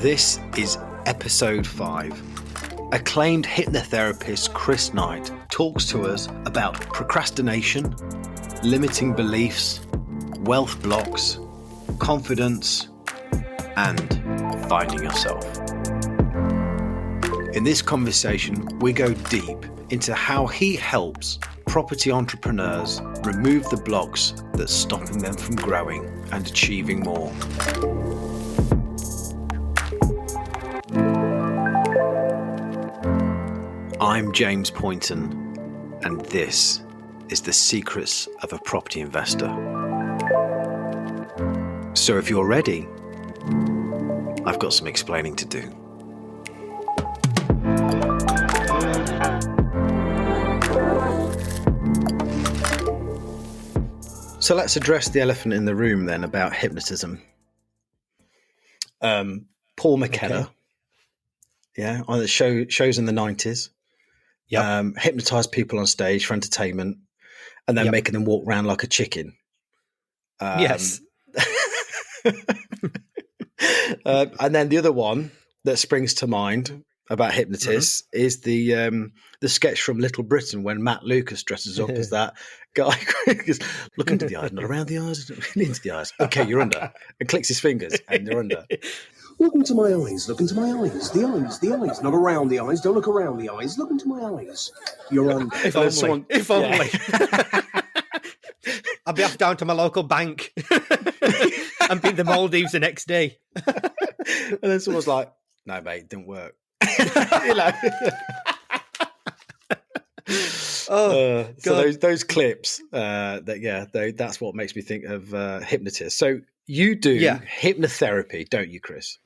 This is Episode 5. Acclaimed hypnotherapist Chris Knight talks to us about procrastination, limiting beliefs, wealth blocks, confidence, and finding yourself. In this conversation, we go deep into how he helps property entrepreneurs remove the blocks that's stopping them from growing and achieving more. I'm James Poynton, and this is The Secrets of a Property Investor. So if you're ready, I've got some explaining to do. So let's address the elephant in the room then about hypnotism. Paul McKenna, on the shows in the 90s, hypnotized people on stage for entertainment and then making them walk around like a chicken. Yes. And then the other one that springs to mind about hypnotists is the sketch from Little Britain when Matt Lucas dresses up as that guy. Look into the eyes, not around the eyes, into the eyes. Okay, you're under. And clicks his fingers and you're under. Look into my eyes, look into my eyes. The eyes, not around the eyes. Don't look around the eyes. Look into my eyes. You're under. If only. I'll be off down to my local bank and be in the Maldives the next day. And then someone's like, no, mate, it didn't work. So those clips, that's what makes me think of hypnotists. So you do hypnotherapy, don't you, Chris?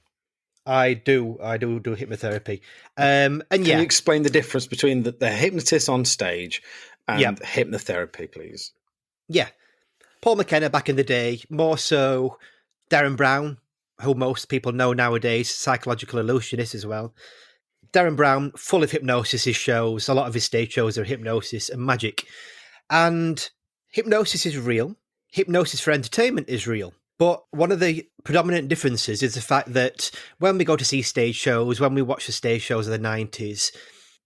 I do hypnotherapy. Can you explain the difference between the hypnotist on stage and hypnotherapy, please? Yeah. Paul McKenna back in the day, more so Darren Brown, who most people know nowadays, psychological illusionist as well. Darren Brown, full of hypnosis, his shows, a lot of his stage shows are hypnosis and magic. And hypnosis is real. Hypnosis for entertainment is real. But one of the predominant differences is the fact that when we go to see stage shows, when we watch the stage shows of the 90s,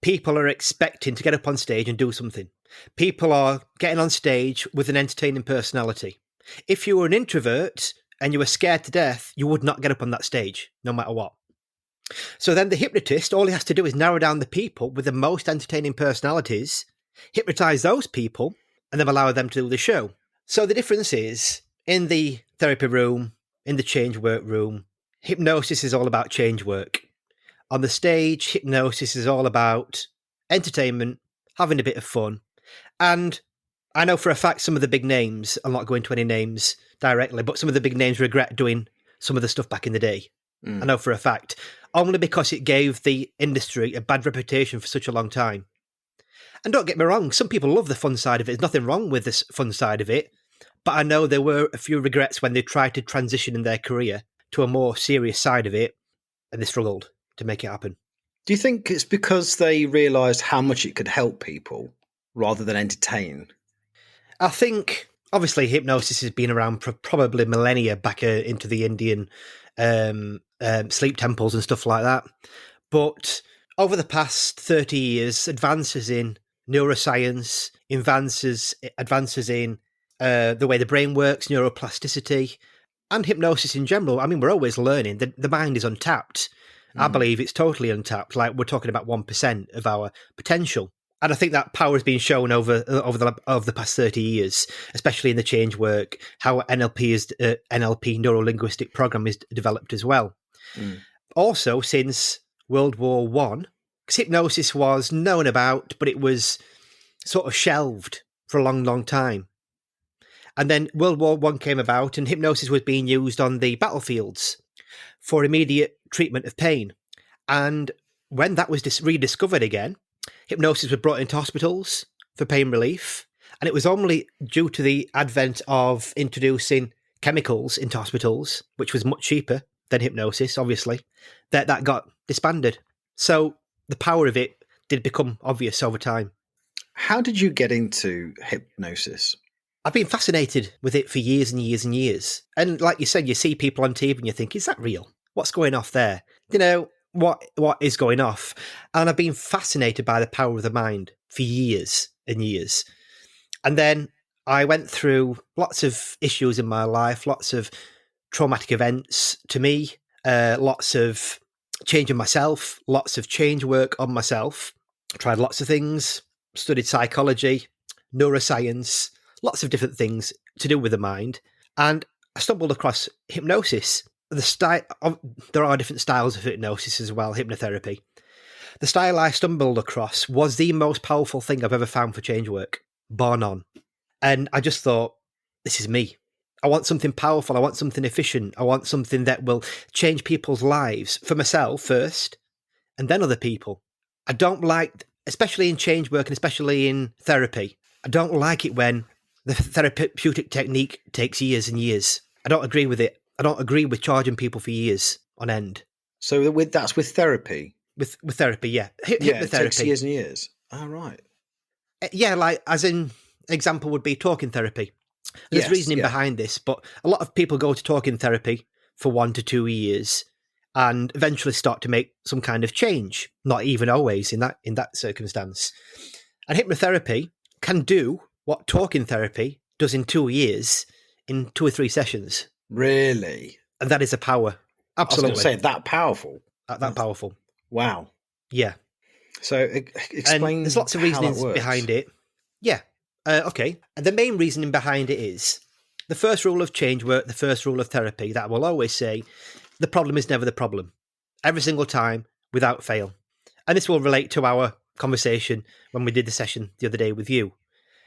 people are expecting to get up on stage and do something. People are getting on stage with an entertaining personality. If you were an introvert and you were scared to death, you would not get up on that stage, no matter what. So then the hypnotist, all he has to do is narrow down the people with the most entertaining personalities, hypnotize those people, and then allow them to do the show. So the difference is, in the therapy room, in the change work room, hypnosis is all about change work. On the stage, hypnosis is all about entertainment, having a bit of fun. And I know for a fact some of the big names, I'm not going to any names directly, but some of the big names regret doing some of the stuff back in the day. I know for a fact. Only because it gave the industry a bad reputation for such a long time. And don't get me wrong, some people love the fun side of it. There's nothing wrong with this fun side of it. But I know there were a few regrets when they tried to transition in their career to a more serious side of it, and they struggled to make it happen. Do you think it's because they realised how much it could help people rather than entertain? I think, obviously, hypnosis has been around for probably millennia back into the Indian sleep temples and stuff like that. But over the past 30 years, advances in neuroscience, advances in the way the brain works, neuroplasticity, and hypnosis in general. I mean, we're always learning. The mind is untapped. I believe it's totally untapped. Like, we're talking about 1% of our potential. And I think that power has been shown over the past 30 years, especially in the change work, how NLP, neuro-linguistic program, is developed as well. Also, since World War I, because hypnosis was known about, but it was sort of shelved for a long, long time. And then World War I came about and hypnosis was being used on the battlefields for immediate treatment of pain. And when that was rediscovered again, hypnosis was brought into hospitals for pain relief. And it was only due to the advent of introducing chemicals into hospitals, which was much cheaper than hypnosis, obviously, that got disbanded. So the power of it did become obvious over time. How did you get into hypnosis? I've been fascinated with it for years and years and years. And like you said, you see people on TV and you think, is that real? What's going off there? what is going off. And I've been fascinated by the power of the mind for years and years. And then I went through lots of issues in my life, lots of traumatic events to me, lots of changing myself, lots of change work on myself. Tried lots of things, studied psychology, neuroscience, lots of different things to do with the mind. And I stumbled across hypnosis. There are different styles of hypnosis as well, hypnotherapy. The style I stumbled across was the most powerful thing I've ever found for change work, bar none. And I just thought, this is me. I want something powerful. I want something efficient. I want something that will change people's lives, for myself first, and then other people. I don't like, especially in change work and especially in therapy, I don't like it when the therapeutic technique takes years and years. I don't agree with it. I don't agree with charging people for years on end. So that's with therapy? With therapy, yeah. Hypnotherapy. It takes years and years. Oh, right. Yeah, like, as in, example would be talking therapy. There's reasoning behind this, but a lot of people go to talking therapy for 1 to 2 years and eventually start to make some kind of change. Not even always in that circumstance. And hypnotherapy can do what talking therapy does in 2 years in 2 or 3 sessions. Really? And that is a power. Absolutely. I was going to say, that powerful? That powerful. Wow. Yeah. So explain. And there's lots of reasonings behind it. Yeah. Okay. And the main reasoning behind it is the first rule of change work, the first rule of therapy that I will always say, the problem is never the problem. Every single time, without fail. And this will relate to our conversation when we did the session the other day with you.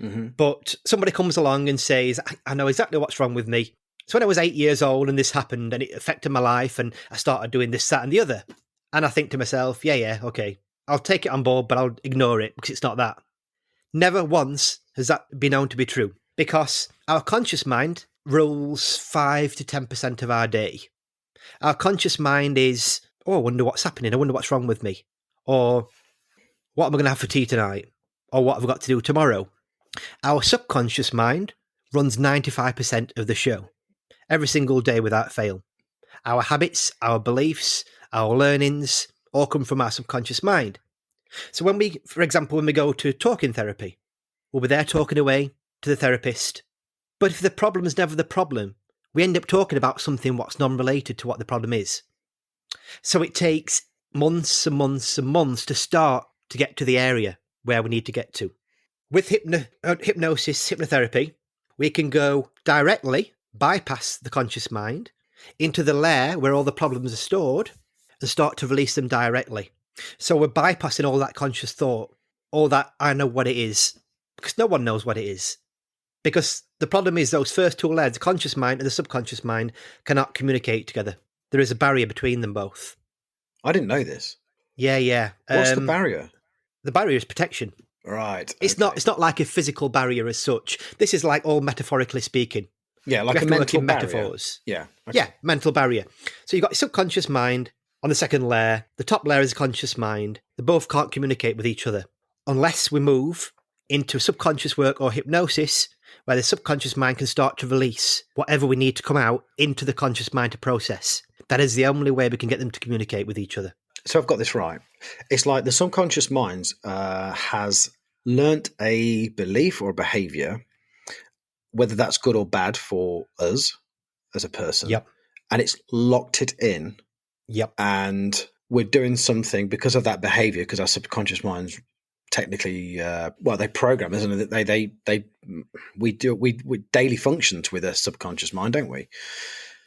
Mm-hmm. But somebody comes along and says, I know exactly what's wrong with me. So when I was 8 years old and this happened and it affected my life and I started doing this, that and the other. And I think to myself, yeah, okay, I'll take it on board, but I'll ignore it because it's not that. Never once has that been known to be true, because our conscious mind rules 5 to 10% of our day. Our conscious mind is, I wonder what's happening. I wonder what's wrong with me. Or what am I going to have for tea tonight? Or what have I got to do tomorrow? Our subconscious mind runs 95% of the show, every single day without fail. Our habits, our beliefs, our learnings all come from our subconscious mind. So for example, when we go to talking therapy, we'll be there talking away to the therapist. But if the problem is never the problem, we end up talking about something what's non-related to what the problem is. So it takes months and months and months to start to get to the area where we need to get to. With hypnosis, hypnotherapy, we can go directly, bypass the conscious mind, into the layer where all the problems are stored and start to release them directly. So we're bypassing all that conscious thought, all that I know what it is, because no one knows what it is. Because the problem is those first 2 layers, the conscious mind and the subconscious mind, cannot communicate together. There is a barrier between them both. I didn't know this. Yeah. What's the barrier? The barrier is protection. Right. It's not like a physical barrier as such. This is like all metaphorically speaking. Yeah, like a mental barrier. Metaphors. Yeah. Okay. Yeah, mental barrier. So you've got your subconscious mind on the second layer. The top layer is the conscious mind. They both can't communicate with each other unless we move into subconscious work or hypnosis, where the subconscious mind can start to release whatever we need to come out into the conscious mind to process. That is the only way we can get them to communicate with each other. So I've got this right. It's like the subconscious mind has learnt a belief or a behavior, whether that's good or bad for us as a person. Yep. And it's locked it in. Yep. And we're doing something because of that behavior, because our subconscious mind's technically, they program, isn't it? We daily functions with a subconscious mind, don't we?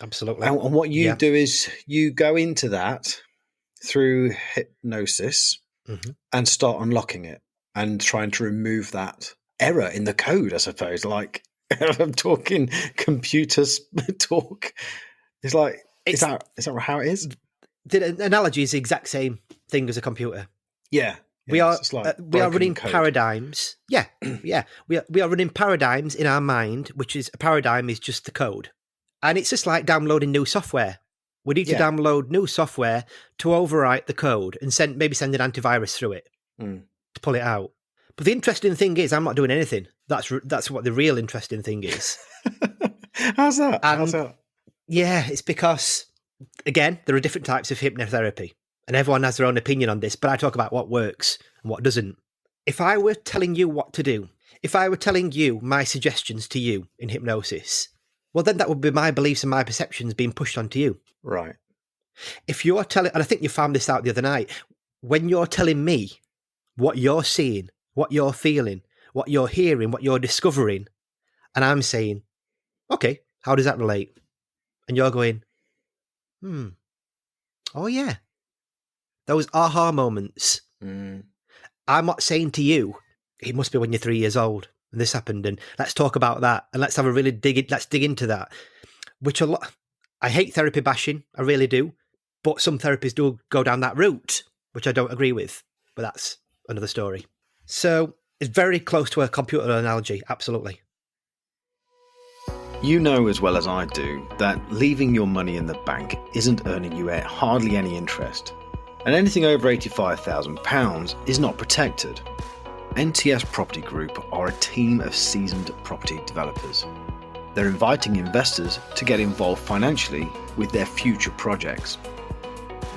Absolutely. And what you do is you go into that through hypnosis and start unlocking it and trying to remove that error in the code, I suppose. Like, I'm talking computers talk. It's like, is that how it is? The analogy is the exact same thing as a computer. Yeah. We are running code. paradigms. Yeah. We are running paradigms in our mind, which is a paradigm is just the code. And it's just like downloading new software. We need to download new software to overwrite the code and maybe send an antivirus through it to pull it out. But the interesting thing is, I'm not doing anything. That's what the real interesting thing is. How's that? Yeah, it's because Again, there are different types of hypnotherapy, and everyone has their own opinion on this, but I talk about what works and what doesn't. If I were telling you what to do, if I were telling you my suggestions to you in hypnosis, well, then that would be my beliefs and my perceptions being pushed onto you. Right. If you're telling, and I think you found this out the other night, when you're telling me what you're seeing, what you're feeling, what you're hearing, what you're discovering, and I'm saying, okay, how does that relate? And you're going, oh yeah, those aha moments. I'm not saying to you, it must be when you're 3 years old and this happened, and let's talk about that, and let's have a really let's dig into that. Which a lot, I hate therapy bashing, I really do, but some therapists do go down that route, which I don't agree with, but that's another story. So it's very close to a computer analogy, absolutely. You know as well as I do that leaving your money in the bank isn't earning you hardly any interest, and anything over £85,000 is not protected. NTS Property Group are a team of seasoned property developers. They're inviting investors to get involved financially with their future projects.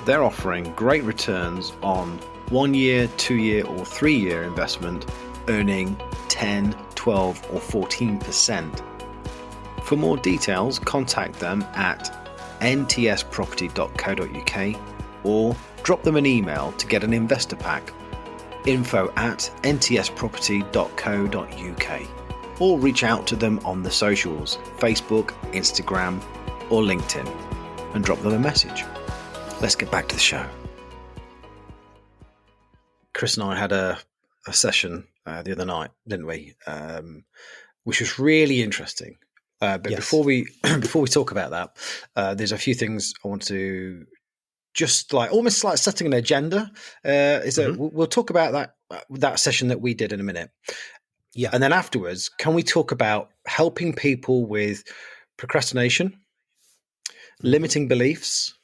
They're offering great returns on 1 year, 2 year or 3 year investment, earning 10, 12 or 14%. For more details, contact them at ntsproperty.co.uk or drop them an email to get an investor pack, info@ntsproperty.co.uk, or reach out to them on the socials, Facebook, Instagram or LinkedIn, and drop them a message. Let's get back to the show. Chris and I had a session the other night, didn't we? Which was really interesting. But Yes. before we talk about that, there's a few things I want to just almost like setting an agenda. We'll talk about that session that we did in a minute. Yeah. And then afterwards, can we talk about helping people with procrastination, limiting beliefs,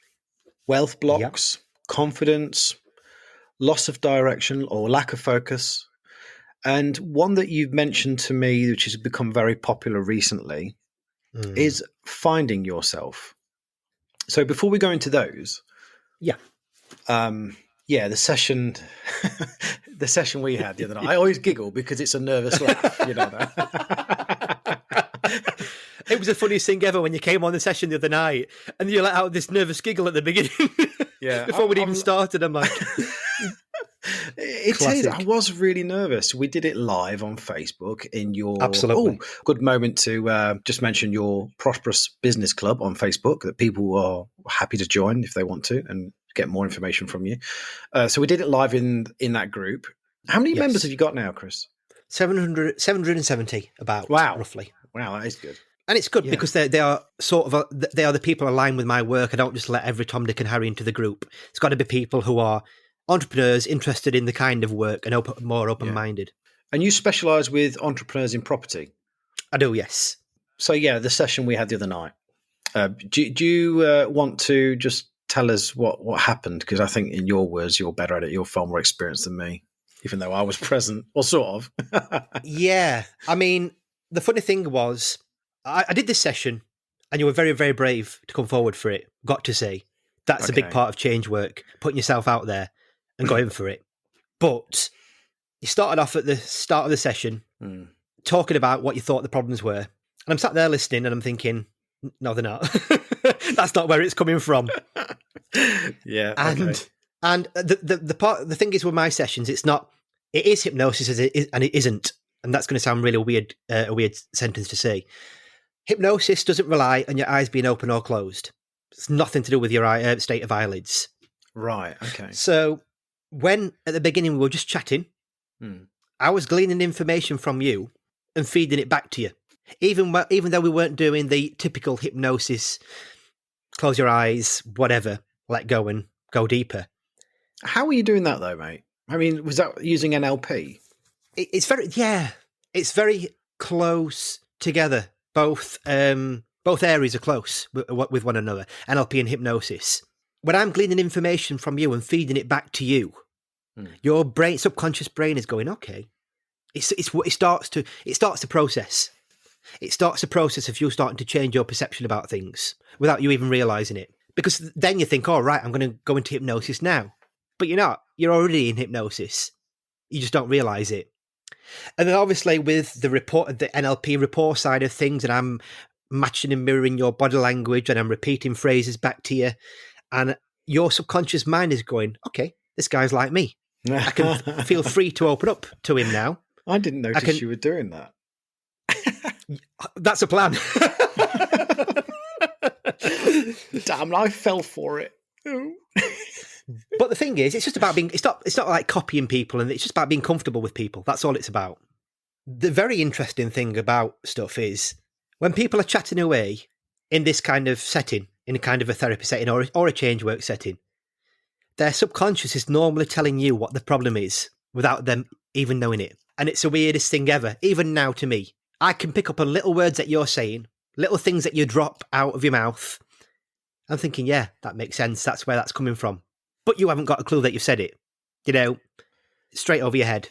wealth blocks, confidence, loss of direction or lack of focus, and one that you've mentioned to me, which has become very popular recently, is finding yourself. So before we go into those, the session we had the other night. I always giggle because it's a nervous laugh, you know that. It was the funniest thing ever when you came on the session the other night and you let out this nervous giggle at the beginning. Yeah, before we'd even started, I'm like, it is. I was really nervous. We did it live on Facebook in your absolutely good moment to just mention your Prosperous Business Club on Facebook that people are happy to join if they want to and get more information from you. So we did it live in that group. How many members have you got now, Chris? 770 about. Wow. Roughly. Wow, that is good. And it's good because they are sort of they are the people aligned with my work. I don't just let every Tom, Dick and Harry into the group. It's got to be people who are entrepreneurs interested in the kind of work and more open-minded. And you specialise with entrepreneurs in property? I do, yes. So the session we had the other night. Do you want to just tell us what happened? Because I think in your words, you're better at it. You're far more experienced than me, even though I was present, or sort of. Yeah. I mean, the funny thing was, I did this session and you were very, very brave to come forward for it. Got to say, that's a big part of change work, putting yourself out there and going for it. But you started off at the start of the session talking about what you thought the problems were. And I'm sat there listening and I'm thinking, no, they're not. That's not where it's coming from. Yeah. And the thing is with my sessions, it is hypnosis and it isn't. And that's going to sound really weird, a weird sentence to say. Hypnosis doesn't rely on your eyes being open or closed. It's nothing to do with your state of eyelids. Right. Okay. So when at the beginning we were just chatting, I was gleaning information from you and feeding it back to you. Even though we weren't doing the typical hypnosis, close your eyes, whatever, let go and go deeper. How were you doing that though, mate? I mean, was that using NLP? It's very close together. Both areas are close with one another, NLP and hypnosis. When I'm gleaning information from you and feeding it back to you, your subconscious brain is going, okay. It starts to process. It starts the process of you starting to change your perception about things without you even realising it. Because then you think, oh, right, I'm going to go into hypnosis now. But you're not. You're already in hypnosis. You just don't realise it. And then obviously with the NLP rapport side of things, and I'm matching and mirroring your body language and I'm repeating phrases back to you, and your subconscious mind is going, okay, this guy's like me. I can feel free to open up to him now. I didn't notice you were doing that. That's a plan. Damn, I fell for it. But the thing is, it's just about being, it's not like copying people, and it's just about being comfortable with people. That's all it's about. The very interesting thing about stuff is when people are chatting away in this kind of setting, in a kind of a therapy setting or a change work setting, their subconscious is normally telling you what the problem is without them even knowing it. And it's the weirdest thing ever. Even now to me, I can pick up on little words that you're saying, little things that you drop out of your mouth. I'm thinking, yeah, that makes sense. That's where that's coming from. But you haven't got a clue that you've said it, straight over your head.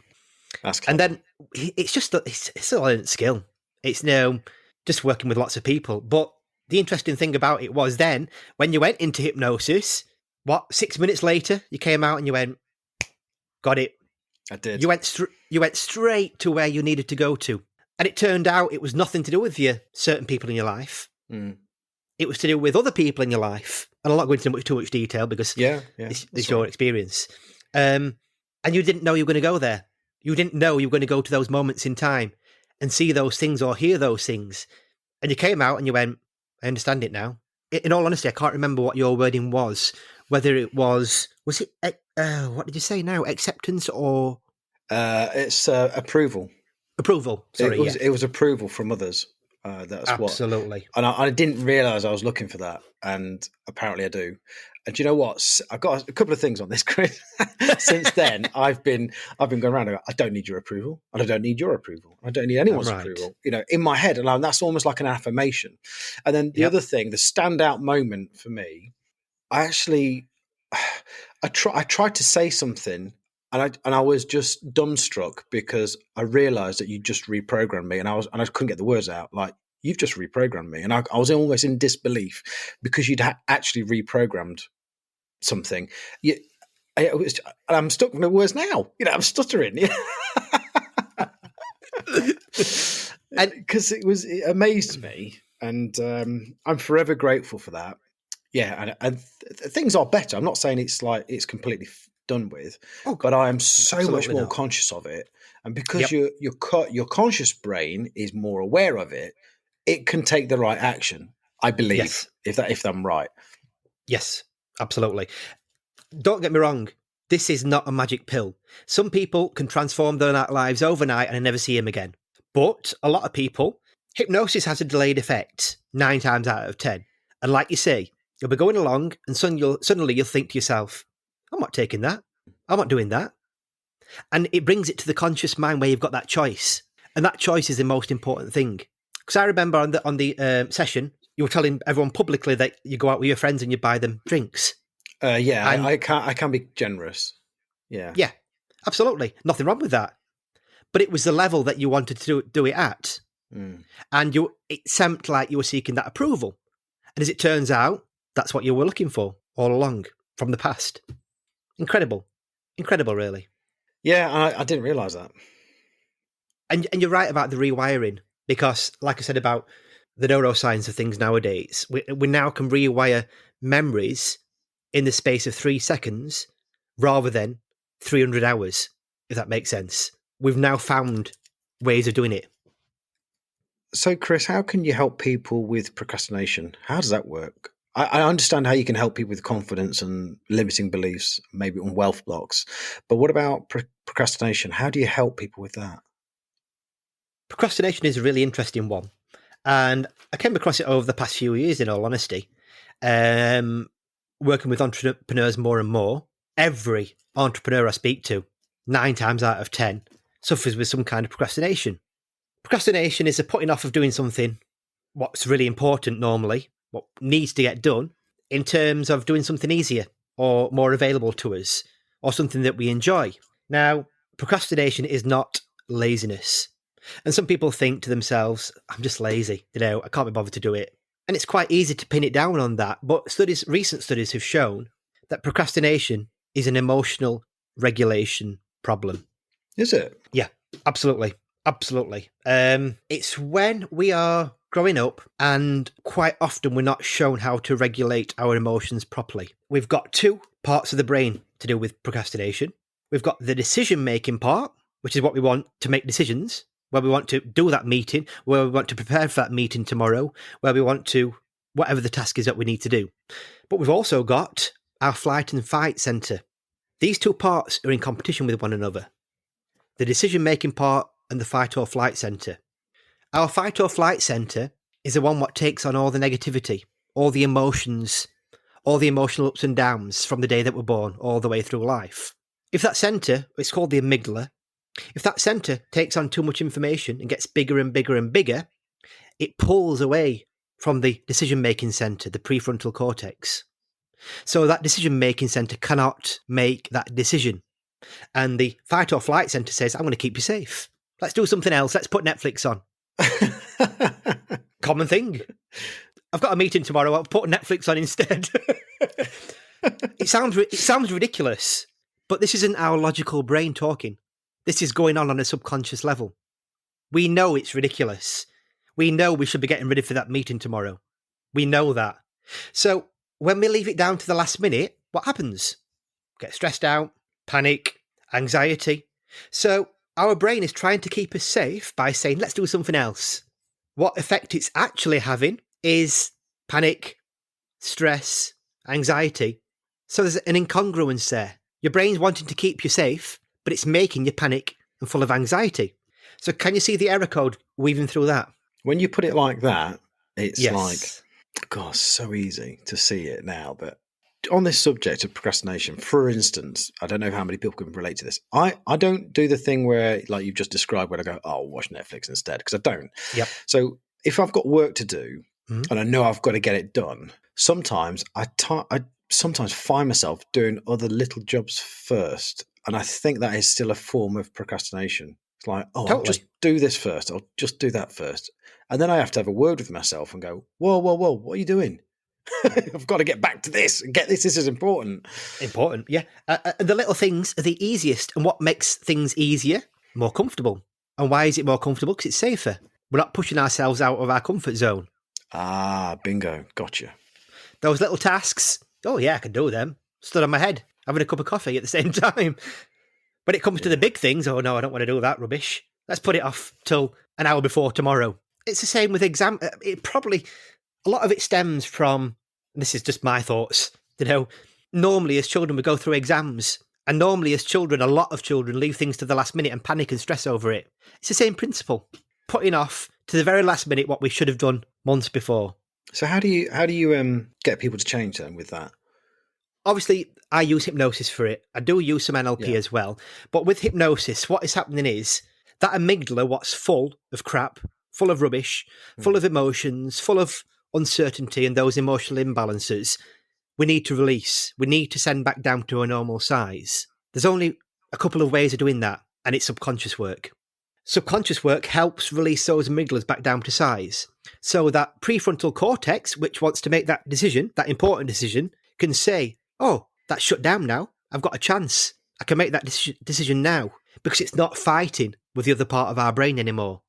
That's clever. And then it's a learned skill. It's just working with lots of people. But the interesting thing about it was then when you went into hypnosis, 6 minutes later, you came out and you went, got it. I did. You went straight to where you needed to go to. And it turned out it was nothing to do with certain people in your life. Mm. It was to do with other people in your life. And I'm not going into too much detail because it's your experience. And you didn't know you were going to go there. You didn't know you were going to go to those moments in time and see those things or hear those things. And you came out and you went, I understand it now. In all honesty, I can't remember what your wording was. Whether it was it, what did you say now? Acceptance or? It's approval. Approval, sorry. It was approval from others. That's absolutely. And I didn't realise I was looking for that, and apparently I do. And do you know what? I've got a couple of things on this, Chris. Since then, I've been going around. I don't need your approval, and I don't need your approval. I don't need anyone's approval. In my head, and that's almost like an affirmation. And then the other thing, the standout moment for me, I tried to say something. And I was just dumbstruck because I realised that you just reprogrammed me, and I couldn't get the words out. Like, you've just reprogrammed me, and I was almost in disbelief because you'd actually reprogrammed something. I'm stuck with the words now. I'm stuttering. And because it amazed me, and I'm forever grateful for that. Yeah, and things are better. I'm not saying it's completely done with, but I am so much more conscious of it, and because your conscious brain is more aware of it, it can take the right action, I believe. If I'm right. Yes, absolutely. Don't get me wrong, this is not a magic pill. Some people can transform their lives overnight and I never see them again, but a lot of people, hypnosis has a delayed effect 9 times out of 10, and like you say, you'll be going along and suddenly you'll think to yourself, I'm not taking that. I'm not doing that. And it brings it to the conscious mind where you've got that choice. And that choice is the most important thing. Because I remember on the session, you were telling everyone publicly that you go out with your friends and you buy them drinks. I can be generous. Yeah. Yeah, absolutely. Nothing wrong with that. But it was the level that you wanted to do it at. Mm. And it seemed like you were seeking that approval. And as it turns out, that's what you were looking for all along from the past. Incredible, really. Yeah, I didn't realise that. And you're right about the rewiring, because like I said about the neuroscience of things nowadays, we now can rewire memories in the space of 3 seconds rather than 300 hours, if that makes sense. We've now found ways of doing it. So, Chris, how can you help people with procrastination? How does that work? I understand how you can help people with confidence and limiting beliefs, maybe on wealth blocks. But what about procrastination? How do you help people with that? Procrastination is a really interesting one. And I came across it over the past few years, in all honesty. Working with entrepreneurs more and more, every entrepreneur I speak to, 9 times out of 10, suffers with some kind of procrastination. Procrastination is a putting off of doing something, what's really important normally, what needs to get done, in terms of doing something easier or more available to us, or something that we enjoy. Now, procrastination is not laziness. And some people think to themselves, I'm just lazy, I can't be bothered to do it. And it's quite easy to pin it down on that. But recent studies have shown that procrastination is an emotional regulation problem. Is it? Yeah, absolutely. Absolutely. It's when we are growing up and quite often we're not shown how to regulate our emotions properly. We've got two parts of the brain to do with procrastination. We've got the decision-making part, which is what we want to make decisions, where we want to do that meeting, where we want to prepare for that meeting tomorrow, where we want to, whatever the task is that we need to do. But we've also got our flight and fight centre. These two parts are in competition with one another. The decision-making part and the fight or flight centre. Our fight or flight centre is the one what takes on all the negativity, all the emotions, all the emotional ups and downs from the day that we're born all the way through life. If that centre, it's called the amygdala, if that centre takes on too much information and gets bigger and bigger and bigger, it pulls away from the decision-making centre, the prefrontal cortex. So that decision-making centre cannot make that decision. And the fight or flight centre says, I'm going to keep you safe. Let's do something else. Let's put Netflix on. Common thing. I've got a meeting tomorrow. I'll put Netflix on instead. It sounds ridiculous, but this isn't our logical brain talking. This is going on a subconscious level. We know it's ridiculous. We know we should be getting ready for that meeting tomorrow. We know that. So when we leave it down to the last minute, what happens? Get stressed out, panic, anxiety. So our brain is trying to keep us safe by saying, let's do something else. What effect it's actually having is panic, stress, anxiety. So there's an incongruence there. Your brain's wanting to keep you safe, but it's making you panic and full of anxiety. So can you see the error code weaving through that? When you put it like that, it's Yes. like, God, so easy to see it now. But on this subject of procrastination, for instance, I don't know how many people can relate to this. I don't do the thing where, like you've just described, where I go, oh, I'll watch Netflix instead, because I don't. Yep. So if I've got work to do and I know I've got to get it done, sometimes I sometimes find myself doing other little jobs first. And I think that is still a form of procrastination. It's like, oh, Totally. I'll just do this first. I'll just do that first. And then I have to have a word with myself and go, whoa, what are you doing? I've got to get back to this and get this. This is important. Important, yeah. The little things are the easiest. And what makes things easier? More comfortable. And why is it more comfortable? Because it's safer. We're not pushing ourselves out of our comfort zone. Ah, bingo. Gotcha. Those little tasks, oh yeah, I can do them. Stood on my head, having a cup of coffee at the same time. When it comes to the big things, oh no, I don't want to do that rubbish. Let's put it off till an hour before tomorrow. It's the same with exam. A lot of it stems from, this is just my thoughts, normally as children we go through exams. And normally as children, a lot of children leave things to the last minute and panic and stress over it. It's the same principle. Putting off to the very last minute what we should have done months before. So how do you get people to change then with that? Obviously, I use hypnosis for it. I do use some NLP as well. But with hypnosis, what is happening is that amygdala, what's full of crap, full of rubbish, full of emotions, full of uncertainty and those emotional imbalances, we need to release. We need to send back down to a normal size. There's only a couple of ways of doing that, and it's subconscious work. Subconscious work helps release those amygdalas back down to size. So that prefrontal cortex, which wants to make that decision, that important decision, can say, oh, that's shut down now. I've got a chance. I can make that decision now, because it's not fighting with the other part of our brain anymore.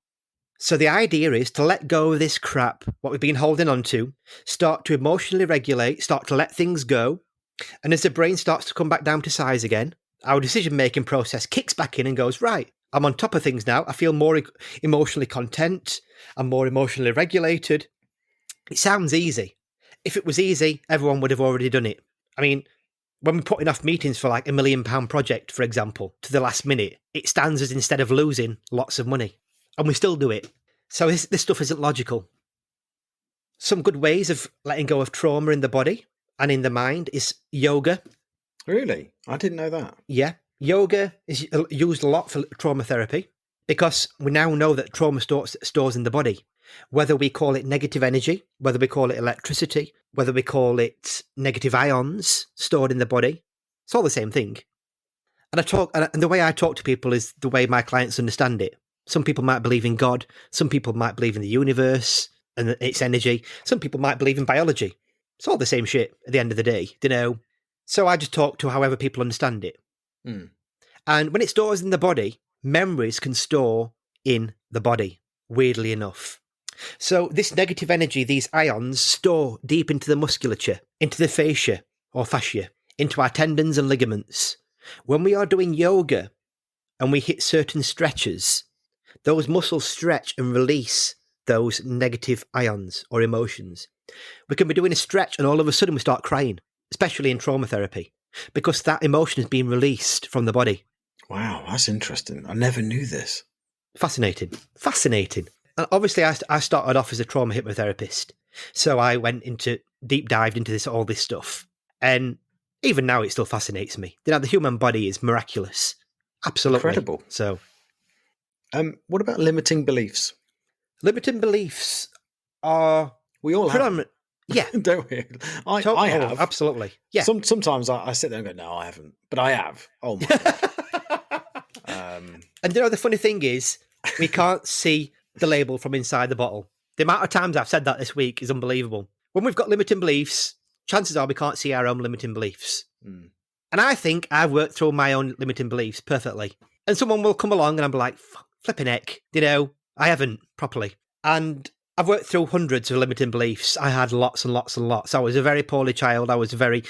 So the idea is to let go of this crap, what we've been holding on to, start to emotionally regulate, start to let things go. And as the brain starts to come back down to size again, our decision-making process kicks back in and goes, right, I'm on top of things now. I feel more emotionally content. I'm more emotionally regulated. It sounds easy. If it was easy, everyone would have already done it. I mean, when we're putting off meetings for like £1 million project, for example, to the last minute, it stands us instead of losing lots of money. And we still do it. So this stuff isn't logical. Some good ways of letting go of trauma in the body and in the mind is yoga. Really? I didn't know that. Yeah. Yoga is used a lot for trauma therapy because we now know that trauma stores in the body. Whether we call it negative energy, whether we call it electricity, whether we call it negative ions stored in the body, it's all the same thing. And the way I talk to people is the way my clients understand it. Some people might believe in God, some people might believe in the universe, and its energy. Some people might believe in biology. It's all the same shit at the end of the day, you know. So I just talk to however people understand it. Mm. And when it stores in the body, memories can store in the body, weirdly enough. So this negative energy, these ions, store deep into the musculature, into the fascia or fascia, into our tendons and ligaments. When we are doing yoga and we hit certain stretches, those muscles stretch and release those negative ions or emotions. We can be doing a stretch and all of a sudden we start crying, especially in trauma therapy, because that emotion is being released from the body. Wow, that's interesting. I never knew this. Fascinating. And obviously, I started off as a trauma hypnotherapist. So I went deep dived into all this stuff. And even now, it still fascinates me. You know, the human body is miraculous. Absolutely. Incredible. So, what about limiting beliefs? limiting beliefs are We all have, predominant. Yeah. don't we? I Oh, have. absolutely. Yeah. Sometimes I sit there and go, no, I haven't. But I have. Oh, my God. And you know, the funny thing is, we can't see the label from inside the bottle. The amount of times I've said that this week is unbelievable. When we've got limiting beliefs, chances are we can't see our own limiting beliefs. Mm. And I think I've worked through my own limiting beliefs perfectly. And someone will come along and I'm like, flipping heck, you know, I haven't properly. And I've worked through hundreds of limiting beliefs. I had lots and lots and lots. I was a very poorly child. I was a very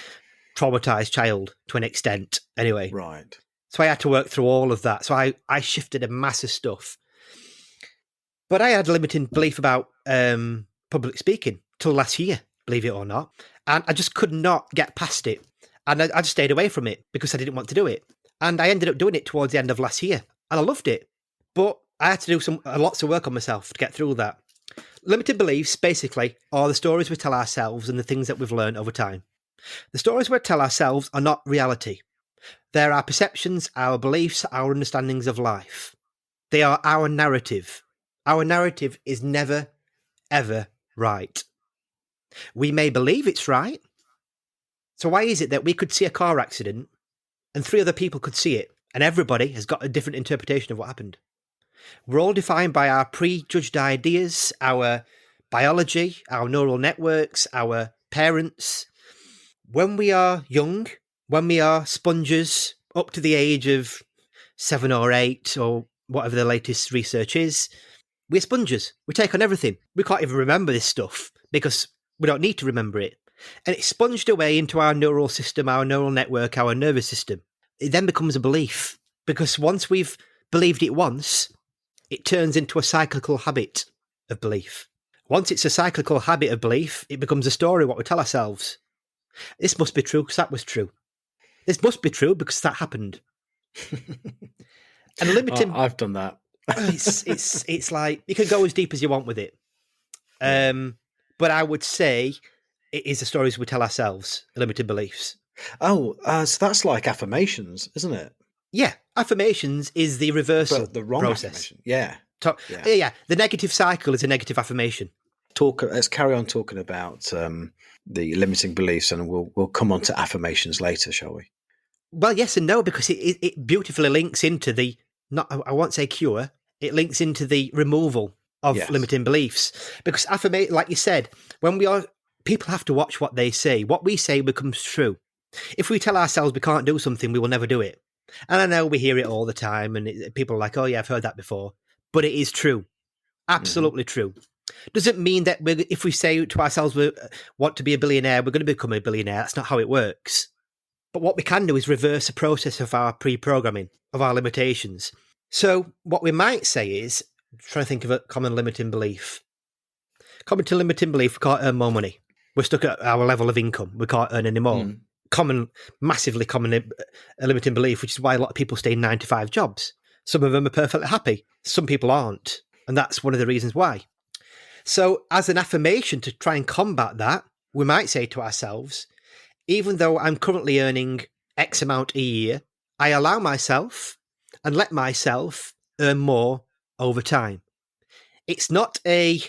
traumatized child to an extent anyway. Right. So I had to work through all of that. So I shifted a massive stuff. But I had a limiting belief about public speaking till last year, believe it or not. And I just could not get past it. And I just stayed away from it because I didn't want to do it. And I ended up doing it towards the end of last year. And I loved it. But I had to do lots of work on myself to get through that. Limited beliefs, basically, are the stories we tell ourselves and the things that we've learned over time. The stories we tell ourselves are not reality. They're our perceptions, our beliefs, our understandings of life. They are our narrative. Our narrative is never, ever right. We may believe it's right. So why is it that we could see a car accident and 3 other people could see it and everybody has got a different interpretation of what happened? We're all defined by our prejudged ideas, our biology, our neural networks, our parents. When we are young, when we are sponges up to the age of 7 or 8 or whatever the latest research is, we're sponges. We take on everything. We can't even remember this stuff because we don't need to remember it. And it's sponged away into our neural system, our neural network, our nervous system. It then becomes a belief because once we've believed it once, it turns into a cyclical habit of belief. Once it's a cyclical habit of belief, it becomes a story, what we tell ourselves. This must be true because that was true. This must be true because that happened. And limiting... I've done that. it's like you can go as deep as you want with it. But I would say it is the stories we tell ourselves, limited beliefs. Oh, so that's like affirmations, isn't it? Yeah, affirmations is the reversal But the wrong process. affirmation. Yeah. Yeah. The negative cycle is a negative affirmation. Let's carry on talking about the limiting beliefs, and we'll come on to affirmations later, shall we? Well, yes and no, because it beautifully links into the, I won't say cure, it links into the removal of limiting beliefs. Because like you said, people have to watch what they say. What we say becomes true. If we tell ourselves we can't do something, we will never do it. And I know we hear it all the time, and people are like, oh yeah, I've heard that before. But it is true. Absolutely true. Doesn't mean that if we say to ourselves we want to be a billionaire, we're going to become a billionaire. That's not how it works. But what we can do is reverse the process of our pre-programming, of our limitations. So what we might say is, trying to think of a common limiting belief. Common to limiting belief, we can't earn more money. We're stuck at our level of income. We can't earn any more. Massively common limiting belief, which is why a lot of people stay in 9-to-5 jobs. Some of them are perfectly happy. Some people aren't. And that's one of the reasons why. So as an affirmation to try and combat that, we might say to ourselves, even though I'm currently earning X amount a year, I allow myself and let myself earn more over time. It's not a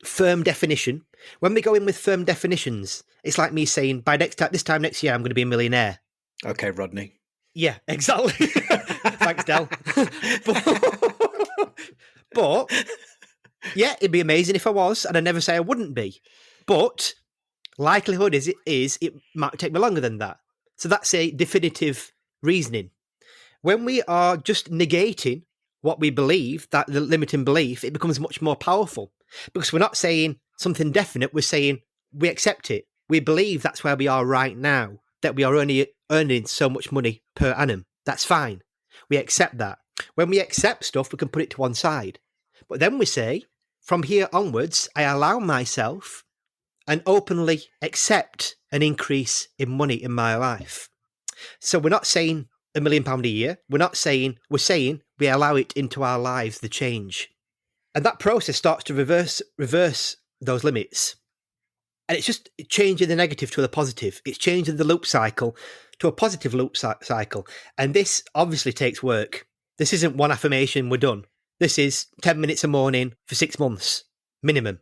firm definition. When we go in with firm definitions, it's like me saying, this time next year, I'm going to be a millionaire. Okay, Rodney. Yeah, exactly. Thanks, Del. but Yeah, it'd be amazing if I was, and I never say I wouldn't be. But likelihood is it might take me longer than that. So that's a definitive reasoning. When we are just negating what we believe, that the limiting belief, it becomes much more powerful because we're not saying something definite. We're saying we accept it. We believe that's where we are right now, that we are only earning so much money per annum. That's fine. We accept that. When we accept stuff, we can put it to one side. But then we say, from here onwards, I allow myself and openly accept an increase in money in my life. So we're not saying £1 million a year. We're saying we allow it into our lives, the change. And that process starts to reverse those limits. And it's just changing the negative to the positive. It's changing the loop cycle to a positive loop cycle. And this obviously takes work. This isn't one affirmation, we're done. This is 10 minutes a morning for 6 months, minimum.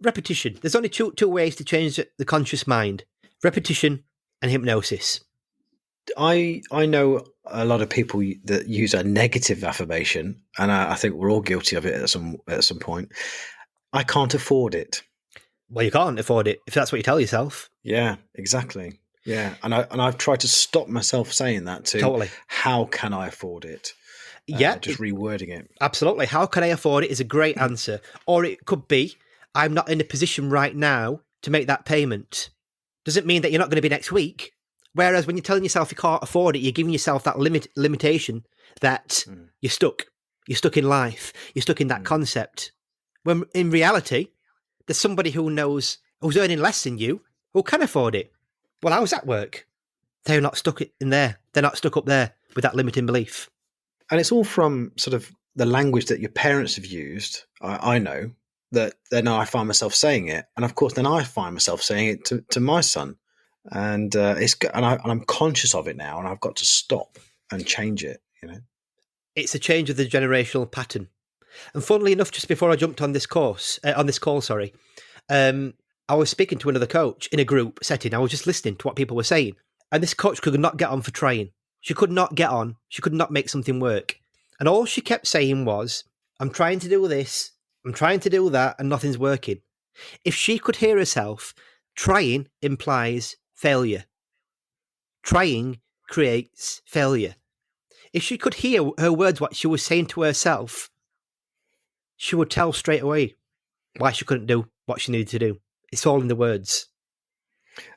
Repetition. There's only two ways to change the conscious mind. Repetition and hypnosis. I know a lot of people that use a negative affirmation, and I think we're all guilty of it at some point. I can't afford it. Well, you can't afford it if that's what you tell yourself. Yeah, exactly. Yeah, and I've tried to stop myself saying that too. Totally. How can I afford it? Just rewording it. Absolutely. How can I afford it is a great answer. Or it could be, I'm not in a position right now to make that payment. Doesn't mean that you're not going to be next week. Whereas when you're telling yourself you can't afford it, you're giving yourself that limitation that you're stuck. You're stuck in life. You're stuck in that concept. When in reality, there's somebody who knows, who's earning less than you, who can afford it. Well, how does that work? They're not stuck in there. They're not stuck up there with that limiting belief. And it's all from sort of the language that your parents have used. I know that then I find myself saying it. And of course, then I find myself saying it to my son. And I'm conscious of it now, and I've got to stop and change it. It's a change of the generational pattern. And funnily enough, just before I jumped on this call, I was speaking to another coach in a group setting. I was just listening to what people were saying, and this coach could not get on for trying. She could not get on. She could not make something work, and all she kept saying was, "I'm trying to do this, I'm trying to do that, and nothing's working." If she could hear herself, trying implies failure. Trying creates failure. If she could hear her words, what she was saying to herself, she would tell straight away why she couldn't do what she needed to do. It's all in the words.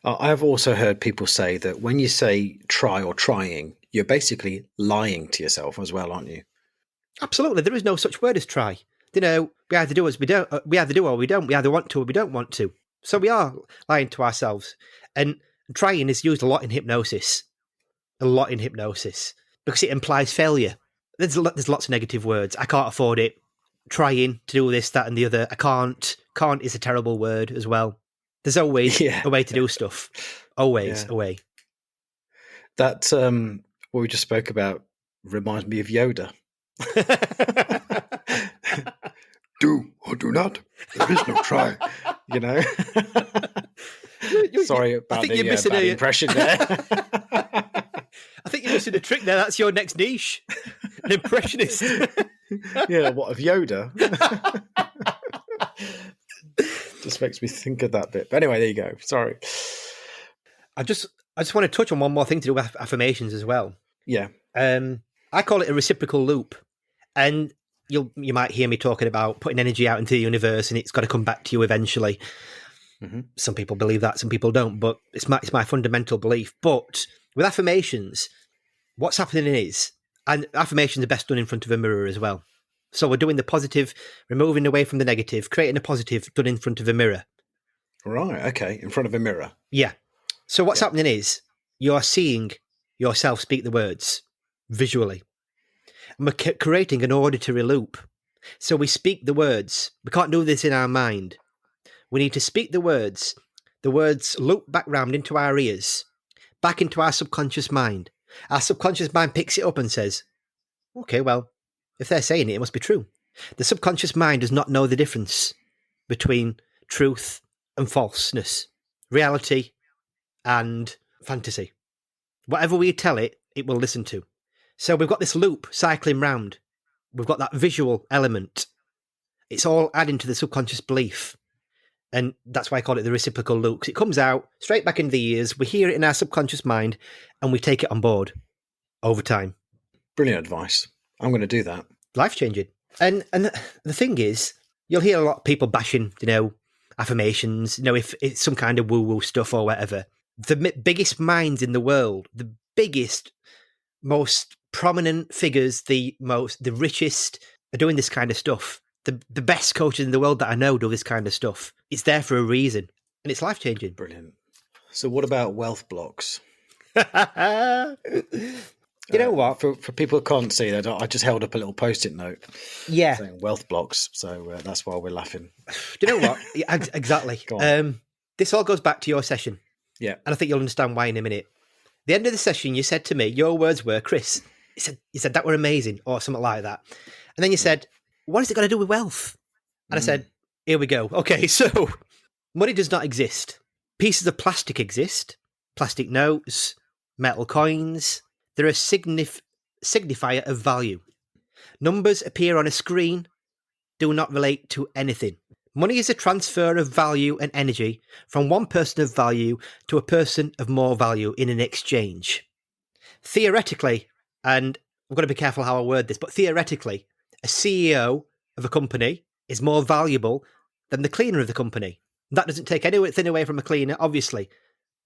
I've also heard people say that when you say try or trying, you're basically lying to yourself as well, aren't you? Absolutely. There is no such word as try. We either do as we don't. We either do or we don't. We either want to or we don't want to. So we are lying to ourselves. And trying is used a lot in hypnosis. Because it implies failure. There's lots of negative words. I can't afford it. Trying to do this, that, and the other. I can't. Can't is a terrible word as well. There's always a way to do stuff. Always a way. That what we just spoke about reminds me of Yoda. Do or do not. There is no try. Sorry about the bad impression there. I think you're missing a trick there. That's your next niche. An impressionist. Yeah, what, of Yoda? Just makes me think of that bit. But anyway, there you go. Sorry. I just want to touch on one more thing to do with affirmations as well. Yeah. I call it a reciprocal loop. And you might hear me talking about putting energy out into the universe and it's got to come back to you eventually. Mm-hmm. Some people believe that, some people don't, but it's my fundamental belief. But with affirmations, what's happening is, and affirmations are best done in front of a mirror as well. So we're doing the positive, removing away from the negative, creating a positive done in front of a mirror. Right, okay, in front of a mirror. Yeah. So what's happening is, you're seeing yourself speak the words visually. And we're creating an auditory loop. So we speak the words. We can't do this in our mind. We need to speak the words. The words loop back round into our ears, back into our subconscious mind. Our subconscious mind picks it up and says, okay, well, if they're saying it, it must be true. The subconscious mind does not know the difference between truth and falseness, reality and fantasy. Whatever we tell it, it will listen to. So we've got this loop cycling round. We've got that visual element. It's all adding to the subconscious belief. And that's why I call it the reciprocal loop. 'Cause it comes out straight back into the ears. We hear it in our subconscious mind and we take it on board over time. Brilliant advice. I'm going to do that. Life-changing. And the thing is, you'll hear a lot of people bashing, affirmations, if it's some kind of woo-woo stuff or whatever. The biggest minds in the world, the biggest, most prominent figures, the richest are doing this kind of stuff. The best coaches in the world that I know do this kind of stuff. It's there for a reason, and it's life-changing. Brilliant. So what about wealth blocks? You know what? For people who can't see that, I just held up a little post-it note. Yeah. Saying wealth blocks. So that's why we're laughing. Do you know what? Yeah, exactly. This all goes back to your session. Yeah. And I think you'll understand why in a minute. The end of the session, you said to me, your words were, Chris, you said that were amazing, or something like that. And then you said, what has it got to do with wealth? And I said, here we go. Okay, so money does not exist. Pieces of plastic exist. Plastic notes, metal coins. They're a signifier of value. Numbers appear on a screen, do not relate to anything. Money is a transfer of value and energy from one person of value to a person of more value in an exchange. Theoretically, and I've got to be careful how I word this, but theoretically, a CEO of a company is more valuable than the cleaner of the company. That doesn't take anything away from a cleaner, obviously,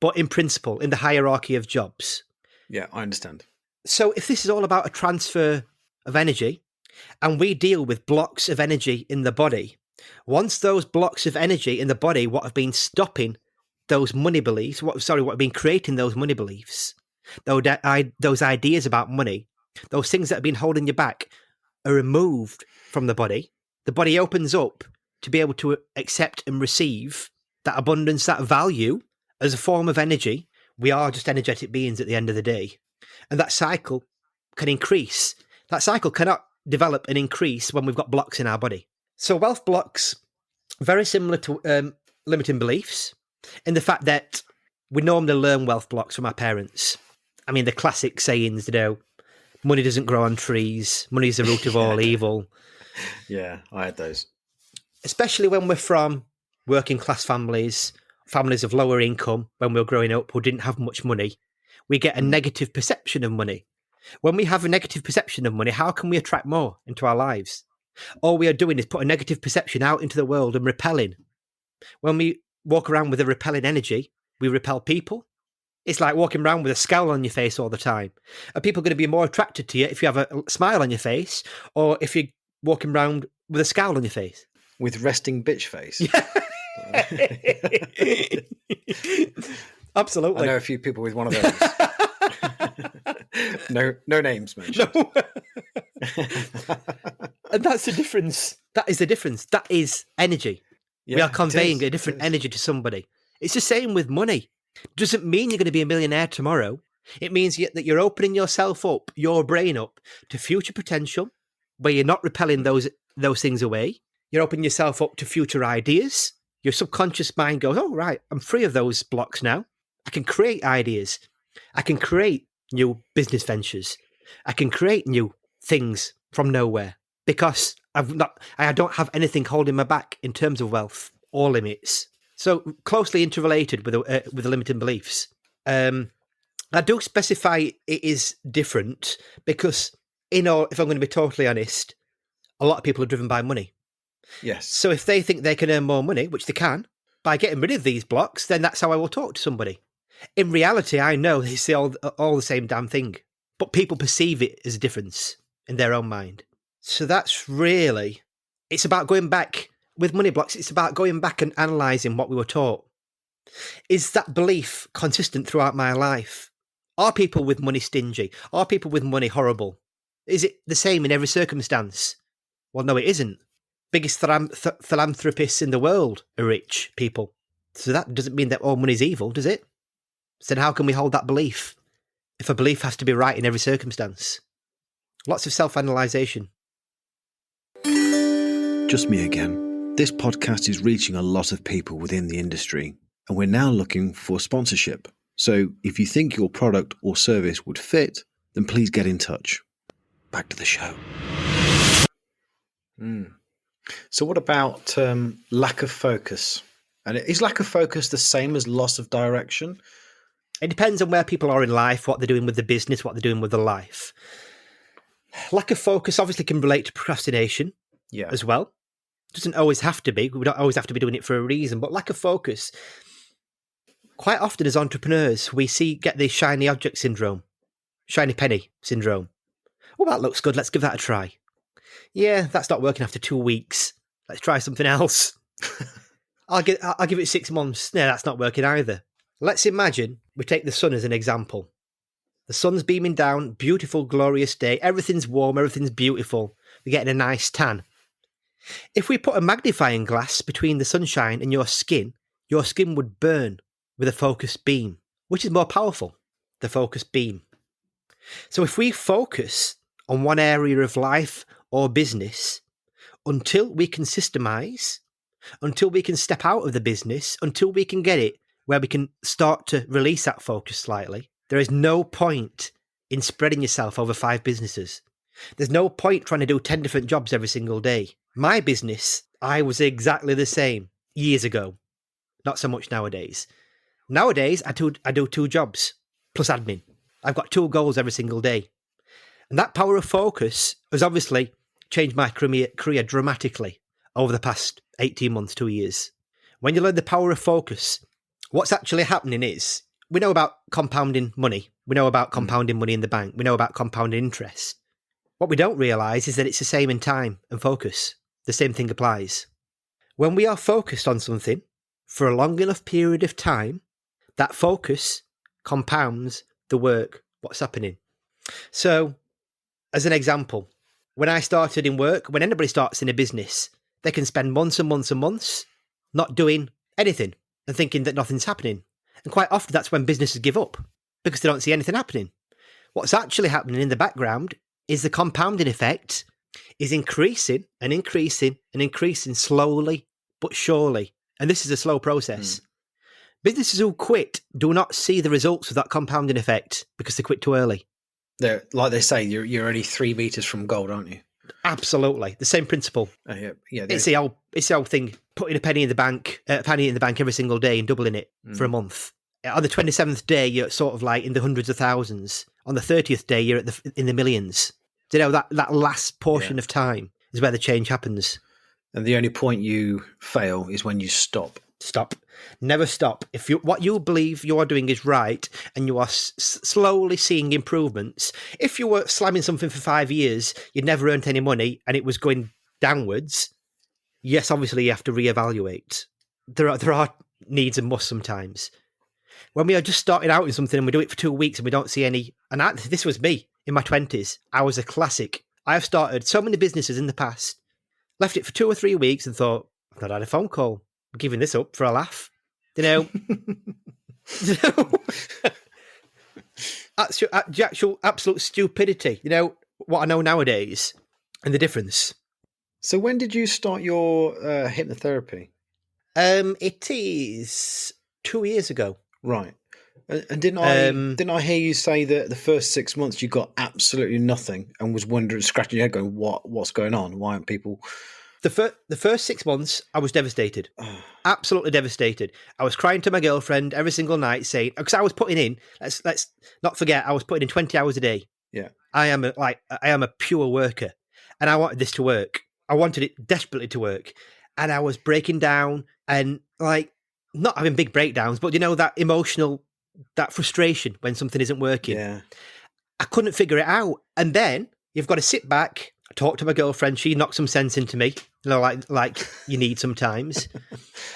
but in principle, in the hierarchy of jobs. Yeah, I understand. So if this is all about a transfer of energy, and we deal with blocks of energy in the body, once those blocks of energy in the body, what have been stopping those money beliefs, what have been creating those money beliefs, those ideas about money, those things that have been holding you back are removed from the body opens up to be able to accept and receive that abundance, that value as a form of energy. We are just energetic beings at the end of the day. And that cycle can increase. That cycle cannot develop and increase when we've got blocks in our body. So wealth blocks, very similar to limiting beliefs, in the fact that we normally learn wealth blocks from our parents. I mean, the classic sayings, money doesn't grow on trees, money is the root of all evil. Yeah, I had those. Especially when we're from working class families of lower income, when we were growing up, who didn't have much money, we get a negative perception of money. When we have a negative perception of money, how can we attract more into our lives? All we are doing is put a negative perception out into the world and repelling. When we walk around with a repelling energy, we repel people. It's like walking around with a scowl on your face all the time. Are people going to be more attracted to you if you have a smile on your face, or if you're walking around with a scowl on your face? With resting bitch face. Absolutely. I know a few people with one of those. No names mentioned. No. And that's the difference. That is the difference. That is energy. Yeah, we are conveying a different energy to somebody. It's the same with money. Doesn't mean you're going to be a millionaire tomorrow. It means that you're opening yourself up, your brain up, to future potential, where you're not repelling those things away. You're opening yourself up to future ideas. Your subconscious mind goes, oh, right, I'm free of those blocks now. I can create ideas. I can create new business ventures. I can create new things from nowhere because I don't have anything holding me back in terms of wealth or limits. So closely interrelated with the limiting beliefs. I do specify it is different because, if I'm going to be totally honest, a lot of people are driven by money. Yes. So if they think they can earn more money, which they can, by getting rid of these blocks, then that's how I will talk to somebody. In reality, I know it's all the same damn thing, but people perceive it as a difference in their own mind. So that's really, it's about going back with money blocks. It's about going back and analysing what we were taught. Is that belief consistent throughout my life? Are people with money stingy? Are people with money horrible? Is it the same in every circumstance? Well, no, it isn't. Biggest philanthropists in the world are rich people. So that doesn't mean that all money's evil, does it? So then how can we hold that belief if a belief has to be right in every circumstance? Lots of self-analysation. Just me again. This podcast is reaching a lot of people within the industry, and we're now looking for sponsorship. So if you think your product or service would fit, then please get in touch. Back to the show. So what about lack of focus? And is lack of focus the same as loss of direction? It depends on where people are in life, what they're doing with the business, what they're doing with their life. Lack of focus obviously can relate to procrastination as well. It doesn't always have to be. We don't always have to be doing it for a reason, but lack of focus, quite often as entrepreneurs, we get the shiny object syndrome, shiny penny syndrome. Oh, that looks good. Let's give that a try. Yeah, that's not working after 2 weeks. Let's try something else. I'll give it 6 months. No, that's not working either. Let's imagine we take the sun as an example. The sun's beaming down, beautiful, glorious day. Everything's warm, everything's beautiful. We're getting a nice tan. If we put a magnifying glass between the sunshine and your skin would burn with a focused beam. Which is more powerful? The focused beam. So if we focus on one area of life or business until we can systemize, until we can step out of the business, until we can get it where we can start to release that focus slightly, there is no point in spreading yourself over 5 businesses. There's no point trying to do 10 different jobs every single day. My business, I was exactly the same years ago. Not so much nowadays. Nowadays, I do 2 jobs plus admin. I've got 2 goals every single day. And that power of focus has obviously changed my career dramatically over the past 18 months, 2 years. When you learn the power of focus, what's actually happening is, we know about compounding money. We know about compounding money in the bank. We know about compounding interest. What we don't realise is that it's the same in time and focus. The same thing applies. When we are focused on something for a long enough period of time, that focus compounds the work, what's happening. So, as an example, when I started in work, when anybody starts in a business, they can spend months and months and months not doing anything and thinking that nothing's happening. And quite often that's when businesses give up because they don't see anything happening. What's actually happening in the background is the compounding effect is increasing and increasing and increasing slowly but surely. And this is a slow process. Businesses who quit do not see the results of that compounding effect because they quit too early. They're, like they say, you're only 3 meters from gold, aren't you? Absolutely, the same principle. Yeah. It's the old thing: putting a penny in the bank every single day and doubling it for a month. On the 27th day, you're sort of like in the hundreds of thousands. On the 30th day, you're in the millions. You know, that last portion of time is where the change happens. And the only point you fail is when you stop. Stop. Never stop. If what you believe you are doing is right and you are slowly seeing improvements, if you were slamming something for 5 years, you'd never earned any money and it was going downwards, yes, obviously you have to reevaluate. There are needs and musts sometimes. When we are just starting out in something and we do it for 2 weeks and we don't see any... And this was me in my 20s. I was a classic. I have started so many businesses in the past, left it for 2 or 3 weeks and thought, I've not had a phone call. I'm giving this up for a laugh. You know, actual absolute stupidity. You know, what I know nowadays and the difference. So when did you start your hypnotherapy? It is 2 years ago. Right. And didn't I hear you say that the first 6 months you got absolutely nothing and was wondering, scratching your head going, what's going on? Why aren't people... The first 6 months, I was devastated. Absolutely devastated. I was crying to my girlfriend every single night saying, because I was putting in, let's not forget, I was putting in 20 hours a day. Yeah. I am a pure worker and I wanted this to work. I wanted it desperately to work. And I was breaking down and like not having big breakdowns, but you know, that emotional, that frustration when something isn't working. Yeah. I couldn't figure it out. And then you've got to sit back, talk to my girlfriend. She knocked some sense into me, you know, like you need sometimes.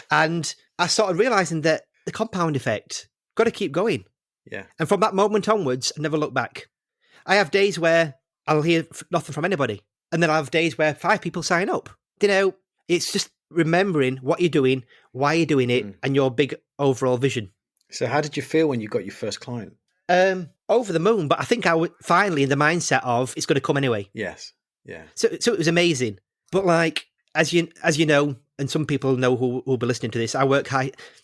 And I started realizing that the compound effect, got to keep going. Yeah. And from that moment onwards, I never looked back. I have days where I'll hear nothing from anybody. And then I have days where 5 people sign up. You know, it's just remembering what you're doing, why you're doing it, and your big overall vision. So how did you feel when you got your first client? Over the moon, but I think I was finally in the mindset of it's going to come anyway. Yes. Yeah. So it was amazing. But like, as you know, and some people know who will be listening to this, I work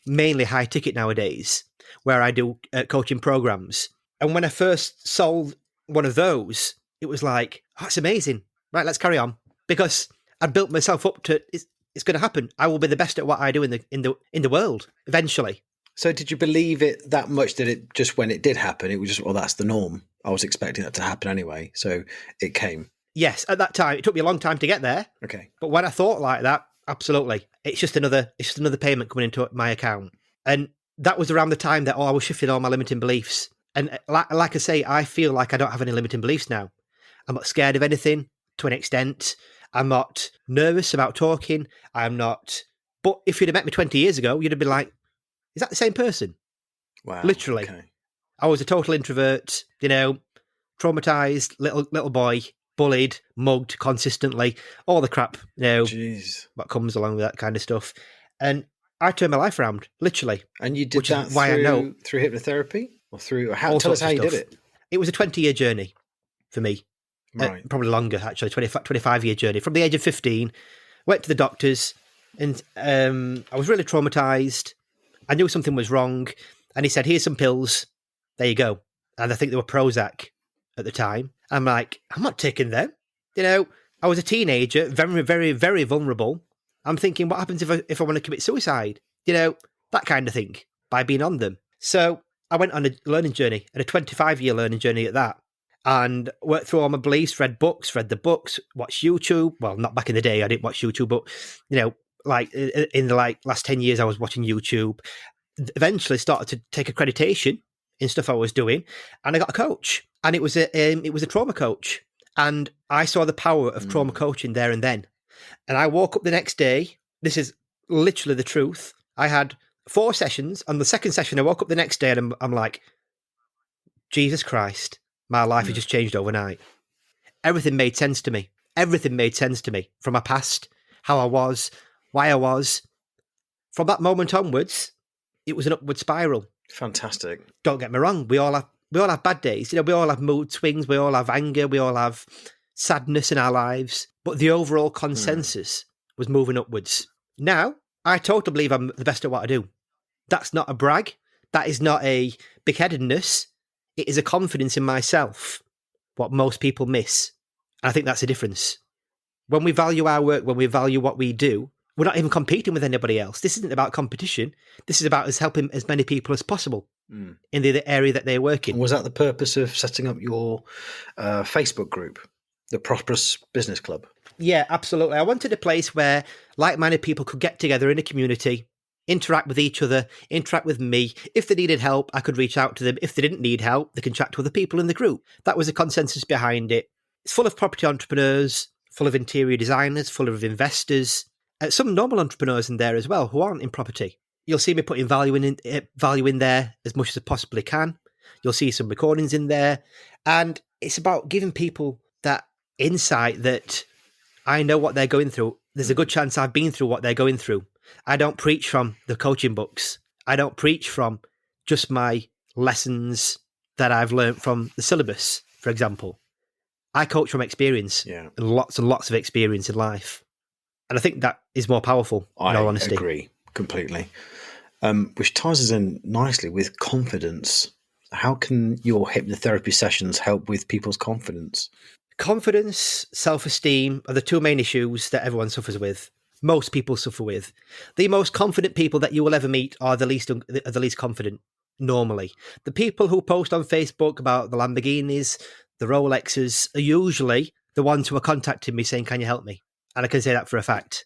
mainly high ticket nowadays, where I do coaching programs. And when I first sold one of those, it was like, oh, it's amazing. Right, let's carry on. Because I'd built myself up to it's going to happen. I will be the best at what I do in the world eventually. So did you believe it that much that it just when it did happen, it was just, well, that's the norm. I was expecting that to happen anyway. So it came. Yes, at that time, it took me a long time to get there. Okay. But when I thought like that, absolutely. It's just another payment coming into my account. And that was around the time that I was shifting all my limiting beliefs. And like I say, I feel like I don't have any limiting beliefs now. I'm not scared of anything to an extent. I'm not nervous about talking. I'm not. But if you'd have met me 20 years ago, you'd have been like, is that the same person? Wow. Literally. Okay. I was a total introvert, traumatized little boy, bullied, mugged consistently, all the crap, Jeez. what comes along with that kind of stuff. And I turned my life around, literally. And you did which that is why I know through hypnotherapy or through how? all Tell us sorts how of you did stuff. it. It was a 20-year journey for me. Right. Probably longer, actually, 25-year journey. From the age of 15, went to the doctors, and I was really traumatized. I knew something was wrong, and he said, here's some pills. There you go. And I think they were Prozac at the time. I'm like, I'm not taking them. I was a teenager, very, very, very vulnerable. I'm thinking, what happens if I want to commit suicide? That kind of thing, by being on them. So I went on a learning journey, and a 25-year learning journey at that, and worked through all my beliefs, read the books, watched YouTube. Well, not back in the day, I didn't watch YouTube, but, like in the last 10 years, I was watching YouTube. Eventually started to take accreditation in stuff I was doing, and I got a coach, and it was a trauma coach, and I saw the power of trauma coaching there and then. And I woke up the next day. This is literally the truth. I had 4 sessions. On the second session, I woke up the next day, and I'm like, Jesus Christ, my life has just changed overnight. Everything made sense to me. Everything made sense to me from my past, how I was, why I was. From that moment onwards, it was an upward spiral. Fantastic. Don't get me wrong. We all have bad days. We all have mood swings. We all have anger. We all have sadness in our lives. But the overall consensus was moving upwards. Now, I totally believe I'm the best at what I do. That's not a brag. That is not a big-headedness. It is a confidence in myself, what most people miss. And I think that's the difference. When we value our work, when we value what we do, we're not even competing with anybody else. This isn't about competition. This is about us helping as many people as possible in the area that they work in. Was that the purpose of setting up your Facebook group, the Prosperous Business Club? Yeah, absolutely. I wanted a place where like-minded people could get together in a community, interact with each other, interact with me. If they needed help, I could reach out to them. If they didn't need help, they can chat to other people in the group. That was the consensus behind it. It's full of property entrepreneurs, full of interior designers, full of investors, some normal entrepreneurs in there as well who aren't in property. You'll see me putting value in there as much as I possibly can. You'll see some recordings in there. And it's about giving people that insight that I know what they're going through. There's a good chance I've been through what they're going through. I don't preach from the coaching books. I don't preach from just my lessons that I've learned from the syllabus, for example. I coach from experience and lots of experience in life. And I think that is more powerful, in all honesty. I agree completely. Which ties us in nicely with confidence. How can your hypnotherapy sessions help with people's confidence? Confidence, self-esteem are the 2 main issues that everyone suffers with. Most people suffer with. The most confident people that you will ever meet are the least confident, normally. The people who post on Facebook about the Lamborghinis, the Rolexes, are usually the ones who are contacting me saying, can you help me? And I can say that for a fact.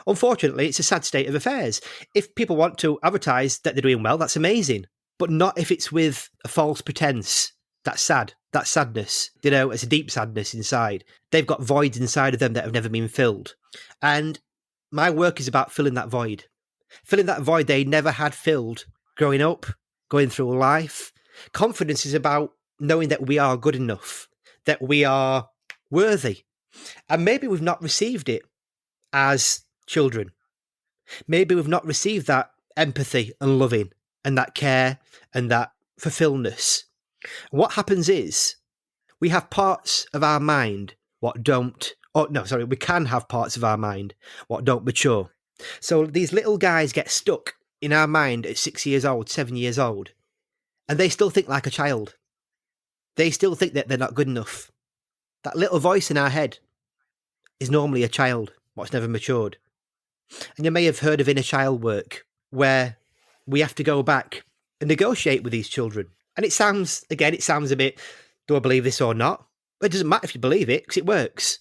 Unfortunately, it's a sad state of affairs. If people want to advertise that they're doing well, that's amazing. But not if it's with a false pretense. That's sad. That's sadness. It's a deep sadness inside. They've got voids inside of them that have never been filled. And my work is about filling that void. Filling that void they never had filled growing up, going through life. Confidence is about knowing that we are good enough, that we are worthy. And maybe we've not received it as children. Maybe we've not received that empathy and loving and that care and that fulfillment. What happens is we have parts of our mind we can have parts of our mind what don't mature. So these little guys get stuck in our mind at 6 years old, 7 years old, and they still think like a child. They still think that they're not good enough. That little voice in our head is normally a child. what's never matured. And you may have heard of inner child work, where we have to go back and negotiate with these children. And it sounds a bit, do I believe this or not? But it doesn't matter if you believe it, because it works.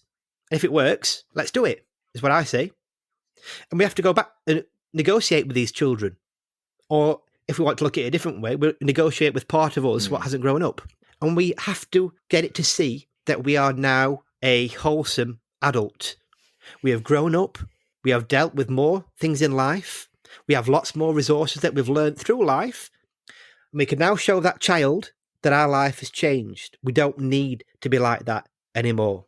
And if it works, let's do it, is what I say. And we have to go back and negotiate with these children. Or if we want to look at it a different way, we'll negotiate with part of us what hasn't grown up. And we have to get it to see that we are now a wholesome adult. We have grown up. We have dealt with more things in life. We have lots more resources that we've learned through life. And we can now show that child that our life has changed. We don't need to be like that anymore.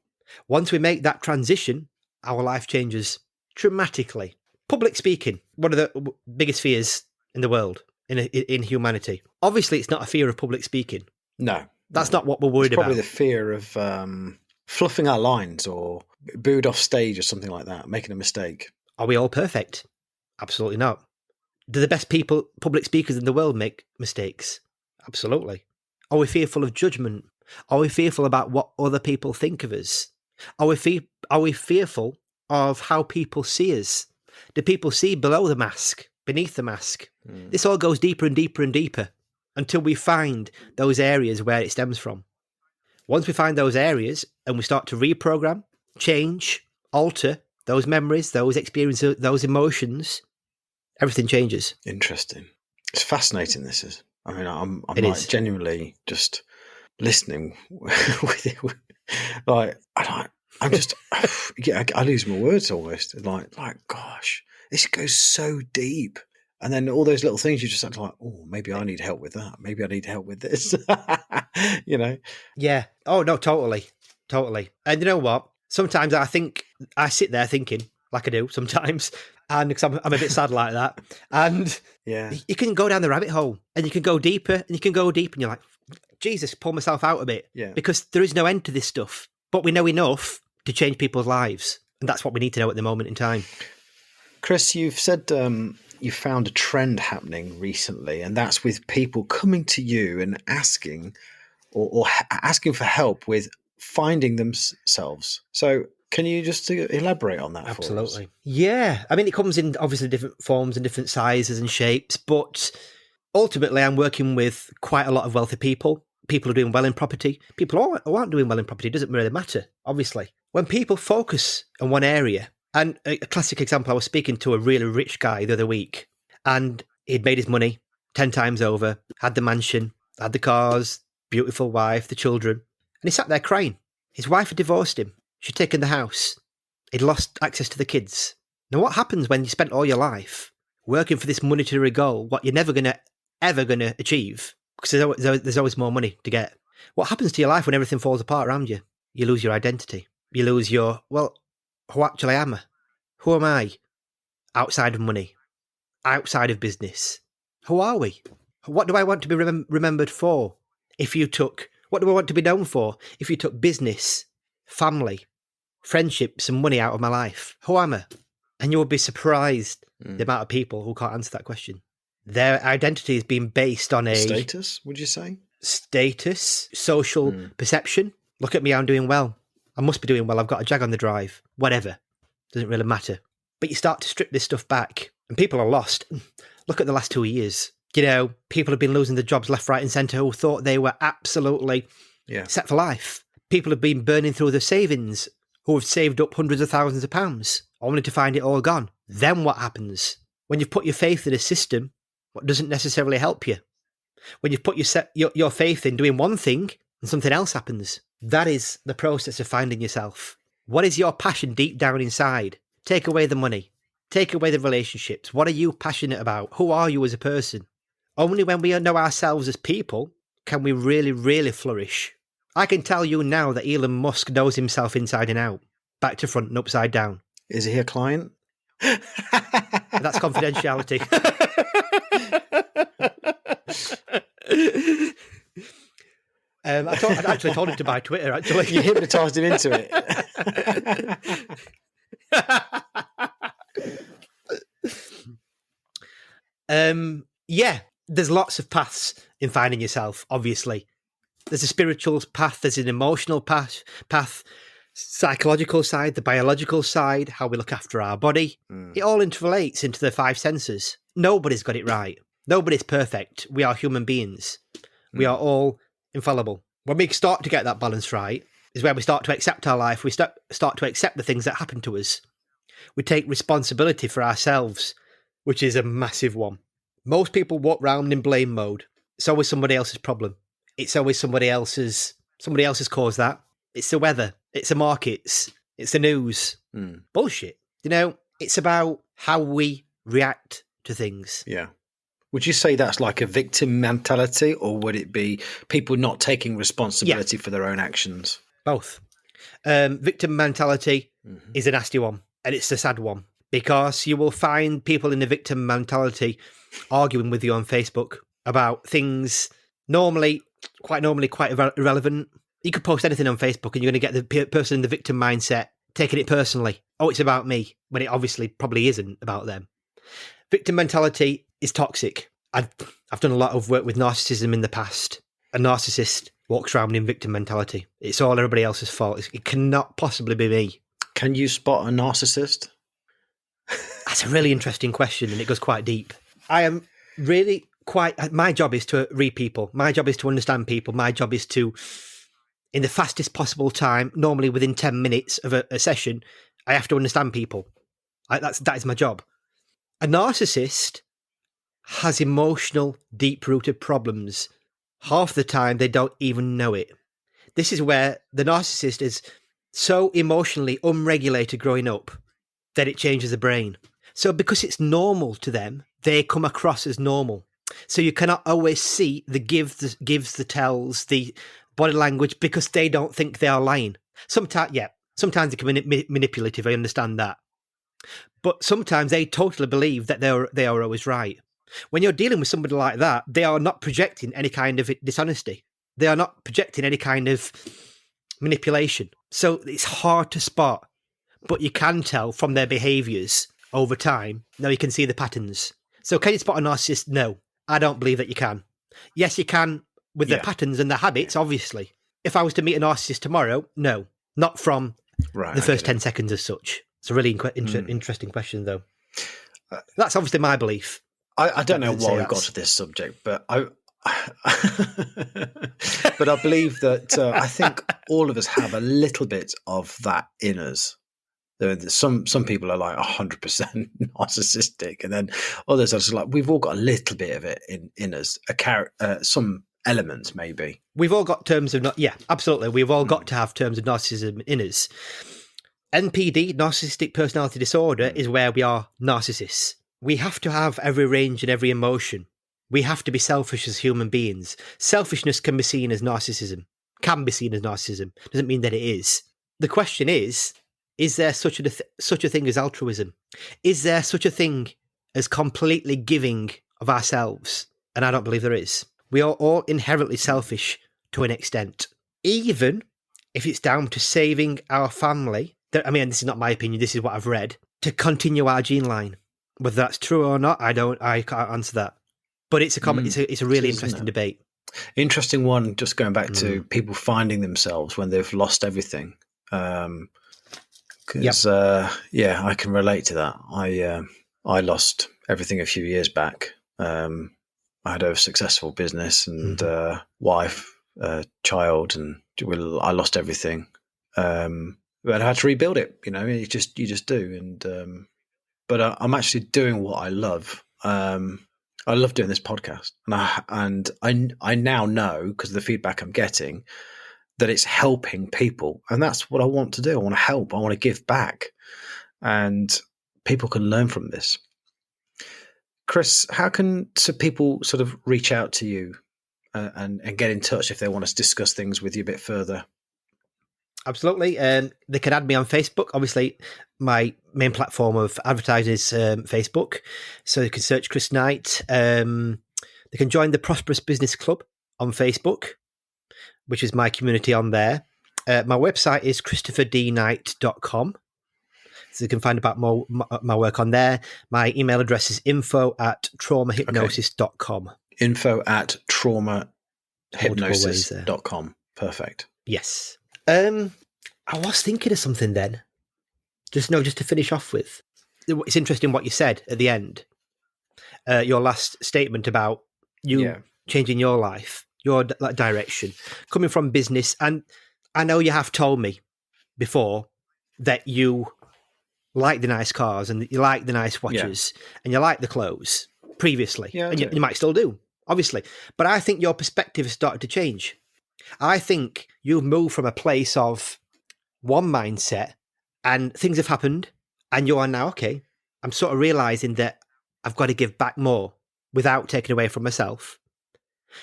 Once we make that transition, our life changes dramatically. Public speaking, one of the biggest fears in the world, in humanity. Obviously, it's not a fear of public speaking. No. That's not what we're worried it's probably about. the fear of fluffing our lines or booed off stage or something like that, making a mistake. Are we all perfect? Absolutely not. Do the best public speakers in the world make mistakes? Absolutely. Are we fearful of judgment? Are we fearful about what other people think of us? Are we fearful of how people see us? Do people see below the mask, beneath the mask? This all goes deeper and deeper and deeper until we find those areas where it stems from. Once we find those areas and we start to reprogram, change, alter those memories, those experiences, those emotions, everything changes. Interesting. It's fascinating, this is. I mean, I'm It like is. genuinely just listening with it. Like, I'm just, yeah, I lose my words almost. Like, gosh, this goes so deep. And then all those little things you just have to like, oh, maybe I need help with that. Maybe I need help with this. You know? Yeah. Oh, no, totally. Totally. And you know what? Sometimes I sit there thinking, like I do sometimes, and because I'm a bit sad like that. And Yeah. you can go down the rabbit hole and you can go deeper and you can go deep and you're like, Jesus, pull myself out a bit. Yeah. Because there is no end to this stuff. But we know enough to change people's lives. And that's what we need to know at the moment in time. Chris, you've said you found a trend happening recently, and that's with people coming to you and asking or asking for help with finding themselves. So can you just elaborate on that Absolutely. for us? Yeah. I mean, it comes in obviously different forms and different sizes and shapes, but ultimately I'm working with quite a lot of wealthy people. People who are doing well in property. People who aren't doing well in property, doesn't really matter, obviously. When people focus on one area, and a classic example, I was speaking to a really rich guy the other week, and he'd made his money 10 times over, had the mansion, had the cars, beautiful wife, the children, and he sat there crying. His wife had divorced him. She'd taken the house. He'd lost access to the kids. Now, what happens when you spent all your life working for this monetary goal, what you're never ever going to achieve? Because there's always more money to get. What happens to your life when everything falls apart around you? You lose your identity. You lose your, well, who actually am I? Who am I? Outside of money. Outside of business. Who are we? What do I want to be remembered for? What do I want to be known for? If you took business, family, friendships and money out of my life, who am I? And you will be surprised the amount of people who can't answer that question. Their identity is being based on a Status, would you say? Status, social perception. Look at me, I'm doing well. I must be doing well. I've got a Jag on the drive. Whatever. Doesn't really matter. But you start to strip this stuff back and people are lost. Look at the last 2 years. You know, people have been losing their jobs left, right and centre who thought they were absolutely set for life. People have been burning through their savings who have saved up hundreds of thousands of pounds only to find it all gone. Then what happens? When you've put your faith in a system, what doesn't necessarily help you? When you've put your faith in doing one thing and something else happens. That is the process of finding yourself. What is your passion deep down inside? Take away the money. Take away the relationships. What are you passionate about? Who are you as a person? Only when we know ourselves as people can we really, really flourish. I can tell you now that Elon Musk knows himself inside and out, back to front and upside down. Is he a client? That's confidentiality. I actually told him to buy Twitter, actually. You hypnotised him into it. Yeah, there's lots of paths in finding yourself, obviously. There's a spiritual path, there's an emotional path. psychological side, the biological side, how we look after our body. It all interrelates into the five senses. Nobody's got it right. Nobody's perfect. We are human beings. We are all infallible. When we start to get that balance right is where we start to accept our life. We start to accept the things that happen to us. We take responsibility for ourselves, which is a massive one. Most people walk around in blame mode. It's always somebody else's problem. It's always somebody else's caused that. It's the weather. It's the markets. It's the news. Bullshit. It's about how we react to things. Yeah. Would you say that's like a victim mentality, or would it be people not taking responsibility for their own actions? Both. Victim mentality is a nasty one, and it's a sad one, because you will find people in the victim mentality arguing with you on Facebook about things quite irrelevant. You could post anything on Facebook and you're going to get the person in the victim mindset taking it personally. Oh, it's about me, when it obviously probably isn't about them. Victim mentality is toxic. I've done a lot of work with narcissism in the past. A narcissist walks around in victim mentality. It's all everybody else's fault. It cannot possibly be me. Can you spot a narcissist? That's a really interesting question, and it goes quite deep. I am really my job is to read people. My job is to understand people. My job is to, in the fastest possible time, normally within 10 minutes of a session, I have to understand people. That is my job. A narcissist has emotional, deep-rooted problems. Half the time, they don't even know it. This is where the narcissist is so emotionally unregulated growing up that it changes the brain. So because it's normal to them, they come across as normal. So you cannot always see the gives, the tells, the body language, because they don't think they are lying. Sometimes they can be manipulative, I understand that. But sometimes they totally believe that they are always right. When you're dealing with somebody like that, they are not projecting any kind of dishonesty. They are not projecting any kind of manipulation. So it's hard to spot, but you can tell from their behaviours over time. Now you can see the patterns. So can you spot a narcissist? No, I don't believe that you can. Yes, you can with the patterns and the habits, obviously. If I was to meet a narcissist tomorrow, no, not from the first 10 seconds as such. It's a really interesting question, though. That's obviously my belief. I don't know why we got to this subject, but I believe that I think all of us have a little bit of that in us. Some people are like 100% narcissistic, and then others are just like, we've all got a little bit of it in us, some elements maybe. We've all got terms of absolutely. We've all got to have terms of narcissism in us. NPD, narcissistic personality disorder, is where we are narcissists. We have to have every range and every emotion. We have to be selfish as human beings. Selfishness can be seen as narcissism. Doesn't mean that it is. The question is there such a thing as altruism? Is there such a thing as completely giving of ourselves? And I don't believe there is. We are all inherently selfish to an extent. Even if it's down to saving our family, this is not my opinion, this is what I've read, to continue our gene line. Whether that's true or not, I can't answer that. But it's a really interesting debate. Interesting one, just going back to people finding themselves when they've lost everything. Because I can relate to that. I lost everything a few years back. I had a successful business and wife, child, and I lost everything. But I had to rebuild it. You just do. And but I'm actually doing what I love. I love doing this podcast, and I now know, because of the feedback I'm getting, that it's helping people, and that's what I want to do. I want to help. I want to give back, and people can learn from this. Chris, how can people sort of reach out to you and get in touch if they want to discuss things with you a bit further? Absolutely. They can add me on Facebook. Obviously, my main platform of advertising is Facebook. So you can search Chris Knight. They can join the Prosperous Business Club on Facebook, which is my community on there. My website is christopherdknight.com. So you can find about my work on there. My email address is info@traumahypnosis.com. Info@traumahypnosis.com. Perfect. Yes. I was thinking of something then. Just to finish off with. It's interesting what you said at the end. Your last statement about you changing your life, your direction, coming from business. And I know you have told me before that you like the nice cars and you like the nice watches and you like the clothes previously. Yeah, and you might still do, obviously. But I think your perspective has started to change. I think you've moved from a place of one mindset and things have happened and you are now, okay, I'm sort of realizing that I've got to give back more without taking away from myself.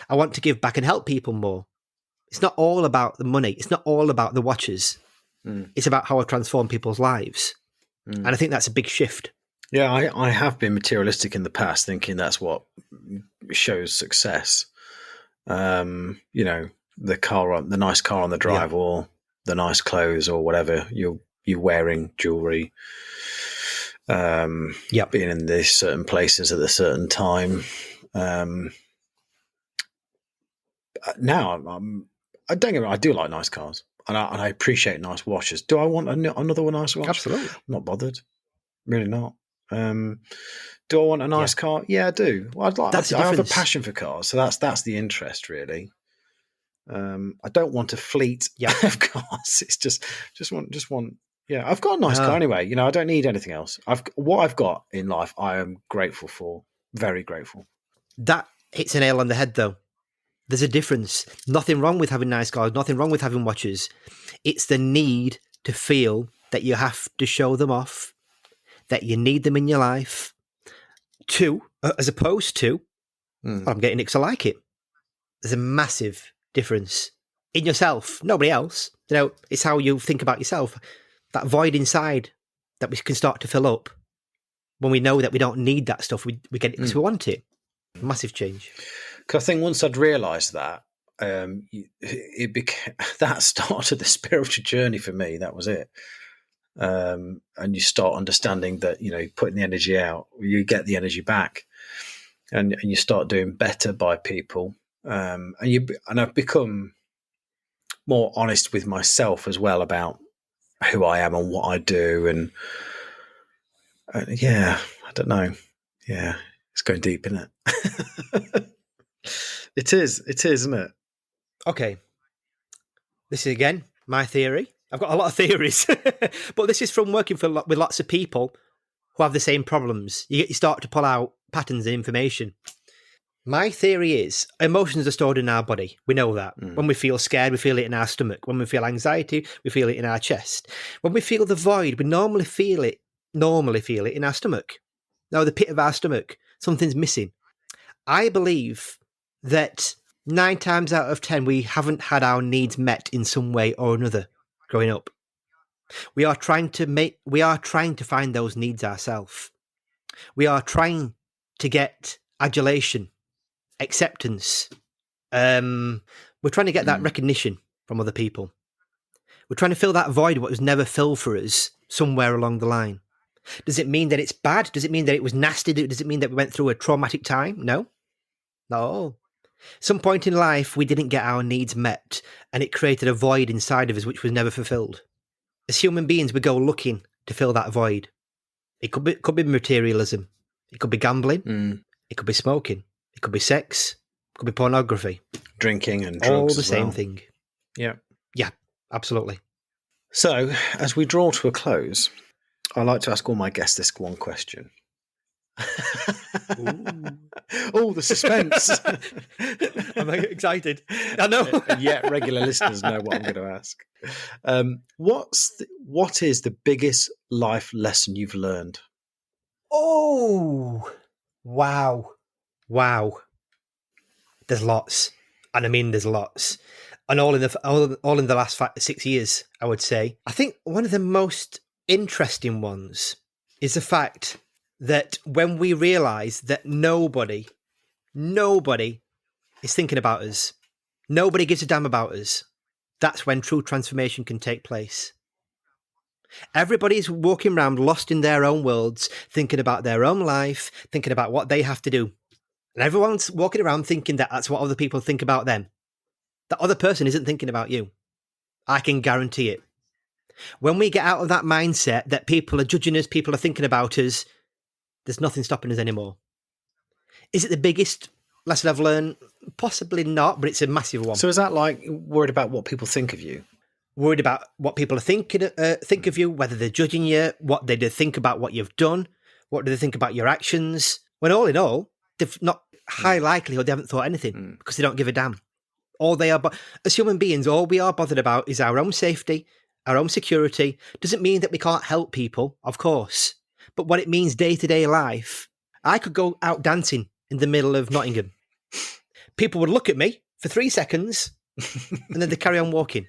I want to give back and help people more. It's not all about the money. It's not all about the watches. It's about how I transform people's lives. And I think that's a big shift. Yeah, I have been materialistic in the past, thinking that's what shows success. You know, the nice car on the drive, or the nice clothes, or whatever you're wearing, jewelry. Being in these certain places at a certain time. Now I don't get me wrong, I do like nice cars, and I appreciate nice watches. Do I want another nice watch? Absolutely. I'm not bothered. Really not. Do I want a nice car? Yeah, I do. Well, I have a passion for cars, so that's the interest, really. I don't want a fleet of cars. It's just want. Yeah, I've got a nice car anyway. You know, I don't need anything else. What I've got in life, I am grateful for. Very grateful. That hits a nail on the head, though. There's a difference. Nothing wrong with having nice cars. Nothing wrong with having watches. It's the need to feel that you have to show them off, that you need them in your life. As opposed to, I'm getting it because I like it. There's a massive difference in yourself, nobody else. You know, it's how you think about yourself. That void inside that we can start to fill up when we know that we don't need that stuff. We get it because we want it. Massive change. Because I think once I'd realised that, that started the spiritual journey for me. That was it. And you start understanding that, you know, putting the energy out, you get the energy back, and you start doing better by people. And I've become more honest with myself as well about who I am and what I do. And I don't know. Yeah, it's going deep, isn't it? It is, isn't it? Okay. This is, again, my theory. I've got a lot of theories, but this is from working with lots of people who have the same problems. You start to pull out patterns and information. My theory is emotions are stored in our body. We know that. When we feel scared, we feel it in our stomach. When we feel anxiety, we feel it in our chest. When we feel the void, we normally feel it in our stomach. Now, the pit of our stomach, something's missing. I believe that 9 times out of 10, we haven't had our needs met in some way or another growing up. We are trying to find those needs ourselves. We are trying to get adulation, acceptance. We're trying to get that recognition from other people. We're trying to fill that void what was never filled for us somewhere along the line. Does it mean that it's bad? Does it mean that it was nasty? Does it mean that we went through a traumatic time? No. Some point in life, we didn't get our needs met, and it created a void inside of us which was never fulfilled. As human beings, we go looking to fill that void. It could be materialism. It could be gambling. It could be smoking. It could be sex. It could be pornography. Drinking and drugs. All the as same well. thing. Yeah. Yeah, absolutely. So, as we draw to a close, I like to ask all my guests this one question. Oh, the suspense. I'm excited. I know. And yet regular listeners know what I'm going to ask. What is the biggest life lesson you've learned? Oh, wow. There's lots. And I mean, there's lots. And all in the last 6 years, I would say. I think one of the most interesting ones is the fact that when we realise that nobody is thinking about us, nobody gives a damn about us, that's when true transformation can take place. Everybody's walking around lost in their own worlds, thinking about their own life, thinking about what they have to do. And everyone's walking around thinking that that's what other people think about them. That other person isn't thinking about you. I can guarantee it. When we get out of that mindset that people are judging us, people are thinking about us, there's nothing stopping us anymore. Is it the biggest lesson I've learned? Possibly not, but it's a massive one. So is that like worried about what people think of you? Worried about what people are think of you, whether they're judging you, what they do think about what you've done, what do they think about your actions? When all in all, they've not high likelihood they haven't thought anything because they don't give a damn. All they are, as human beings, all we are bothered about is our own safety, our own security. Doesn't mean that we can't help people, of course, but what it means day-to-day life. I could go out dancing in the middle of Nottingham. People would look at me for 3 seconds and then they carry on walking.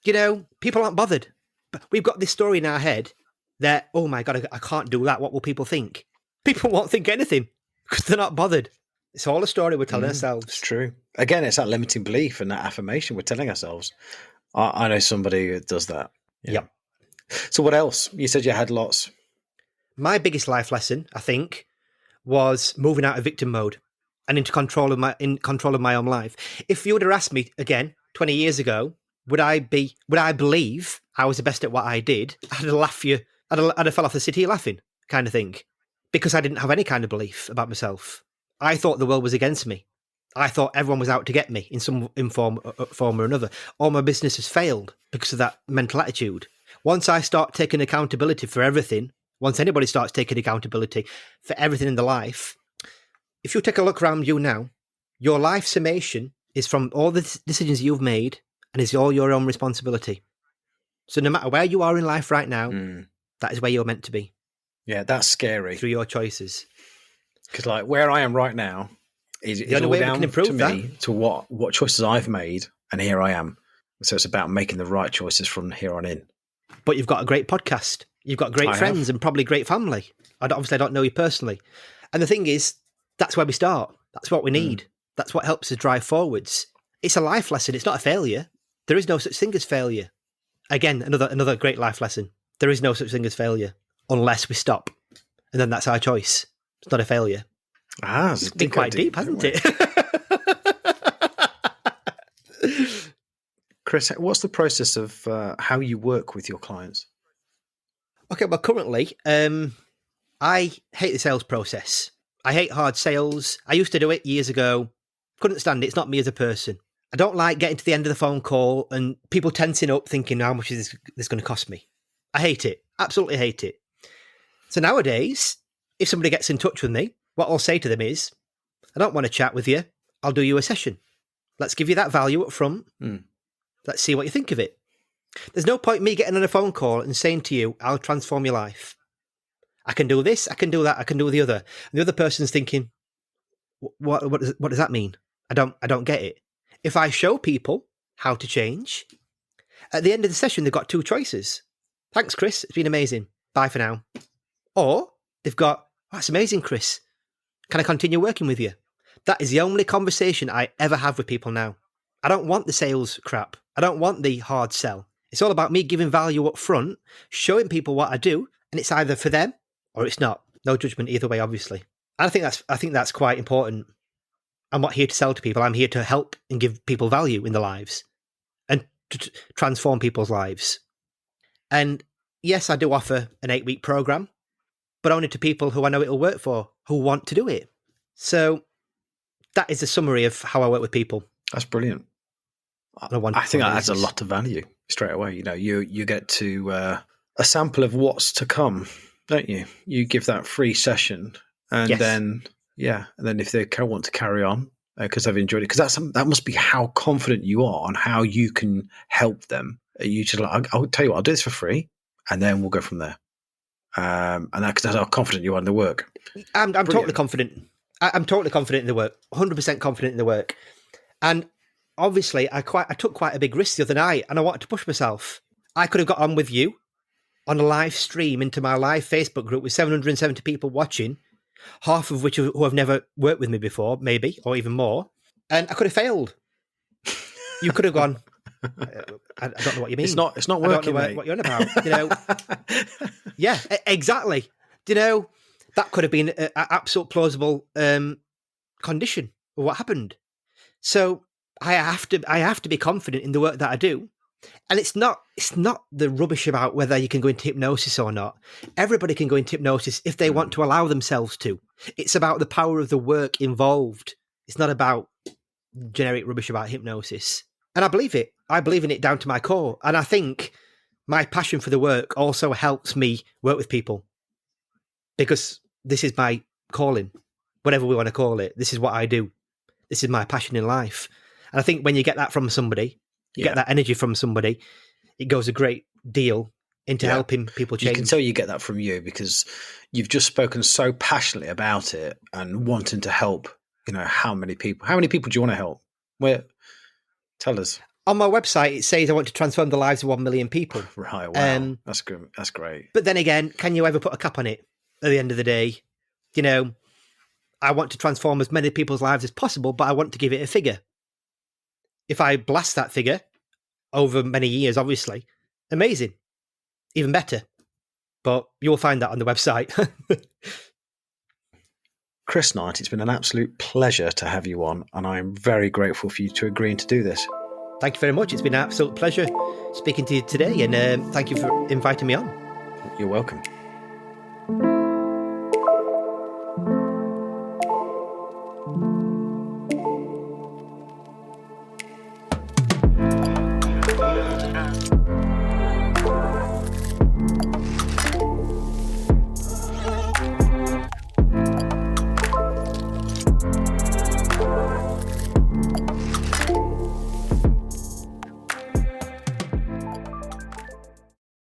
You know, people aren't bothered. But we've got this story in our head that, oh my God, I can't do that. What will people think? People won't think anything because they're not bothered. It's all a story we're telling ourselves. It's true. Again, it's that limiting belief and that affirmation we're telling ourselves. I know somebody who does that. Yep. So what else? You said you had lots. My biggest life lesson, I think, was moving out of victim mode and into control of my own life. If you would have asked me again 20 years ago, would I believe I was the best at what I did? I'd have fell off the city laughing, kind of thing, because I didn't have any kind of belief about myself. I thought the world was against me. I thought everyone was out to get me in some form or another. All my business has failed because of that mental attitude. Once I start taking accountability for everything, once anybody starts taking accountability for everything in their life, if you take a look around you now, your life summation is from all the decisions you've made and is all your own responsibility. So no matter where you are in life right now, that is where you're meant to be. Yeah, that's scary. Through your choices. Because like where I am right now is the only all way down we can improve to me, to what choices I've made, and here I am. So it's about making the right choices from here on in. But you've got a great podcast. You've got great friends and probably great family. Obviously, I don't know you personally. And the thing is, that's where we start. That's what we need. That's what helps us drive forwards. It's a life lesson. It's not a failure. There is no such thing as failure. Again, another great life lesson. There is no such thing as failure unless we stop. And then that's our choice. It's not a failure. It's been quite deep, hasn't it? Chris, what's the process of how you work with your clients? Okay, well, currently, I hate the sales process. I hate hard sales. I used to do it years ago. Couldn't stand it. It's not me as a person. I don't like getting to the end of the phone call and people tensing up thinking, how much is this going to cost me? I hate it. Absolutely hate it. So nowadays, if somebody gets in touch with me, what I'll say to them is, I don't want to chat with you. I'll do you a session. Let's give you that value up front. Let's see what you think of it. There's no point me getting on a phone call and saying to you, I'll transform your life. I can do this, I can do that, I can do the other. And the other person's thinking, what does that mean? I don't get it. If I show people how to change, at the end of the session, they've got two choices. Thanks, Chris. It's been amazing. Bye for now. Or they've got, that's amazing, Chris. Can I continue working with you? That is the only conversation I ever have with people now. I don't want the sales crap. I don't want the hard sell. It's all about me giving value up front, showing people what I do, and it's either for them or it's not. No judgment either way, obviously. I think that's quite important. I'm not here to sell to people. I'm here to help and give people value in their lives and to transform people's lives. And yes, I do offer an 8-week program, but only to people who I know it'll work for, who want to do it. So that is a summary of how I work with people. That's brilliant. I think that adds a lot of value straight away. You know, you get to a sample of what's to come, don't you? You give that free session, and then if they want to carry on because they've enjoyed it, because that must be how confident you are on how you can help them. You just like, I'll tell you what, I'll do this for free, and then we'll go from there. And that's how confident you are in the work. I'm totally confident. I'm totally confident in the work. 100% confident in the work, and obviously, I took quite a big risk the other night, and I wanted to push myself. I could have got on with you on a live stream into my live Facebook group with 770 people watching, half of which who have never worked with me before, maybe, or even more, and I could have failed. You could have gone, I don't know what you mean. It's not working, I don't know what you're on about. You know? Yeah, exactly. You know, that could have been an absolute plausible condition of what happened. So I have to be confident in the work that I do. And it's not the rubbish about whether you can go into hypnosis or not. Everybody can go into hypnosis if they want to allow themselves to. It's about the power of the work involved. It's not about generic rubbish about hypnosis. And I believe it. I believe in it down to my core. And I think my passion for the work also helps me work with people, because this is my calling, whatever we want to call it. This is what I do. This is my passion in life. And I think when you get that from somebody, you get that energy from somebody, it goes a great deal into helping people change. You can tell you get that from you, because you've just spoken so passionately about it and wanting to help. How many people do you want to help? Tell us. On my website, it says I want to transform the lives of 1 million people. Right. Wow. That's good. That's great. But then again, can you ever put a cap on it at the end of the day? I want to transform as many people's lives as possible, but I want to give it a figure. If I blast that figure over many years, obviously, amazing, even better. But you'll find that on the website. Chris Knight, it's been an absolute pleasure to have you on, and I'm very grateful for you to agreeing to do this. Thank you very much. It's been an absolute pleasure speaking to you today, and thank you for inviting me on. You're welcome.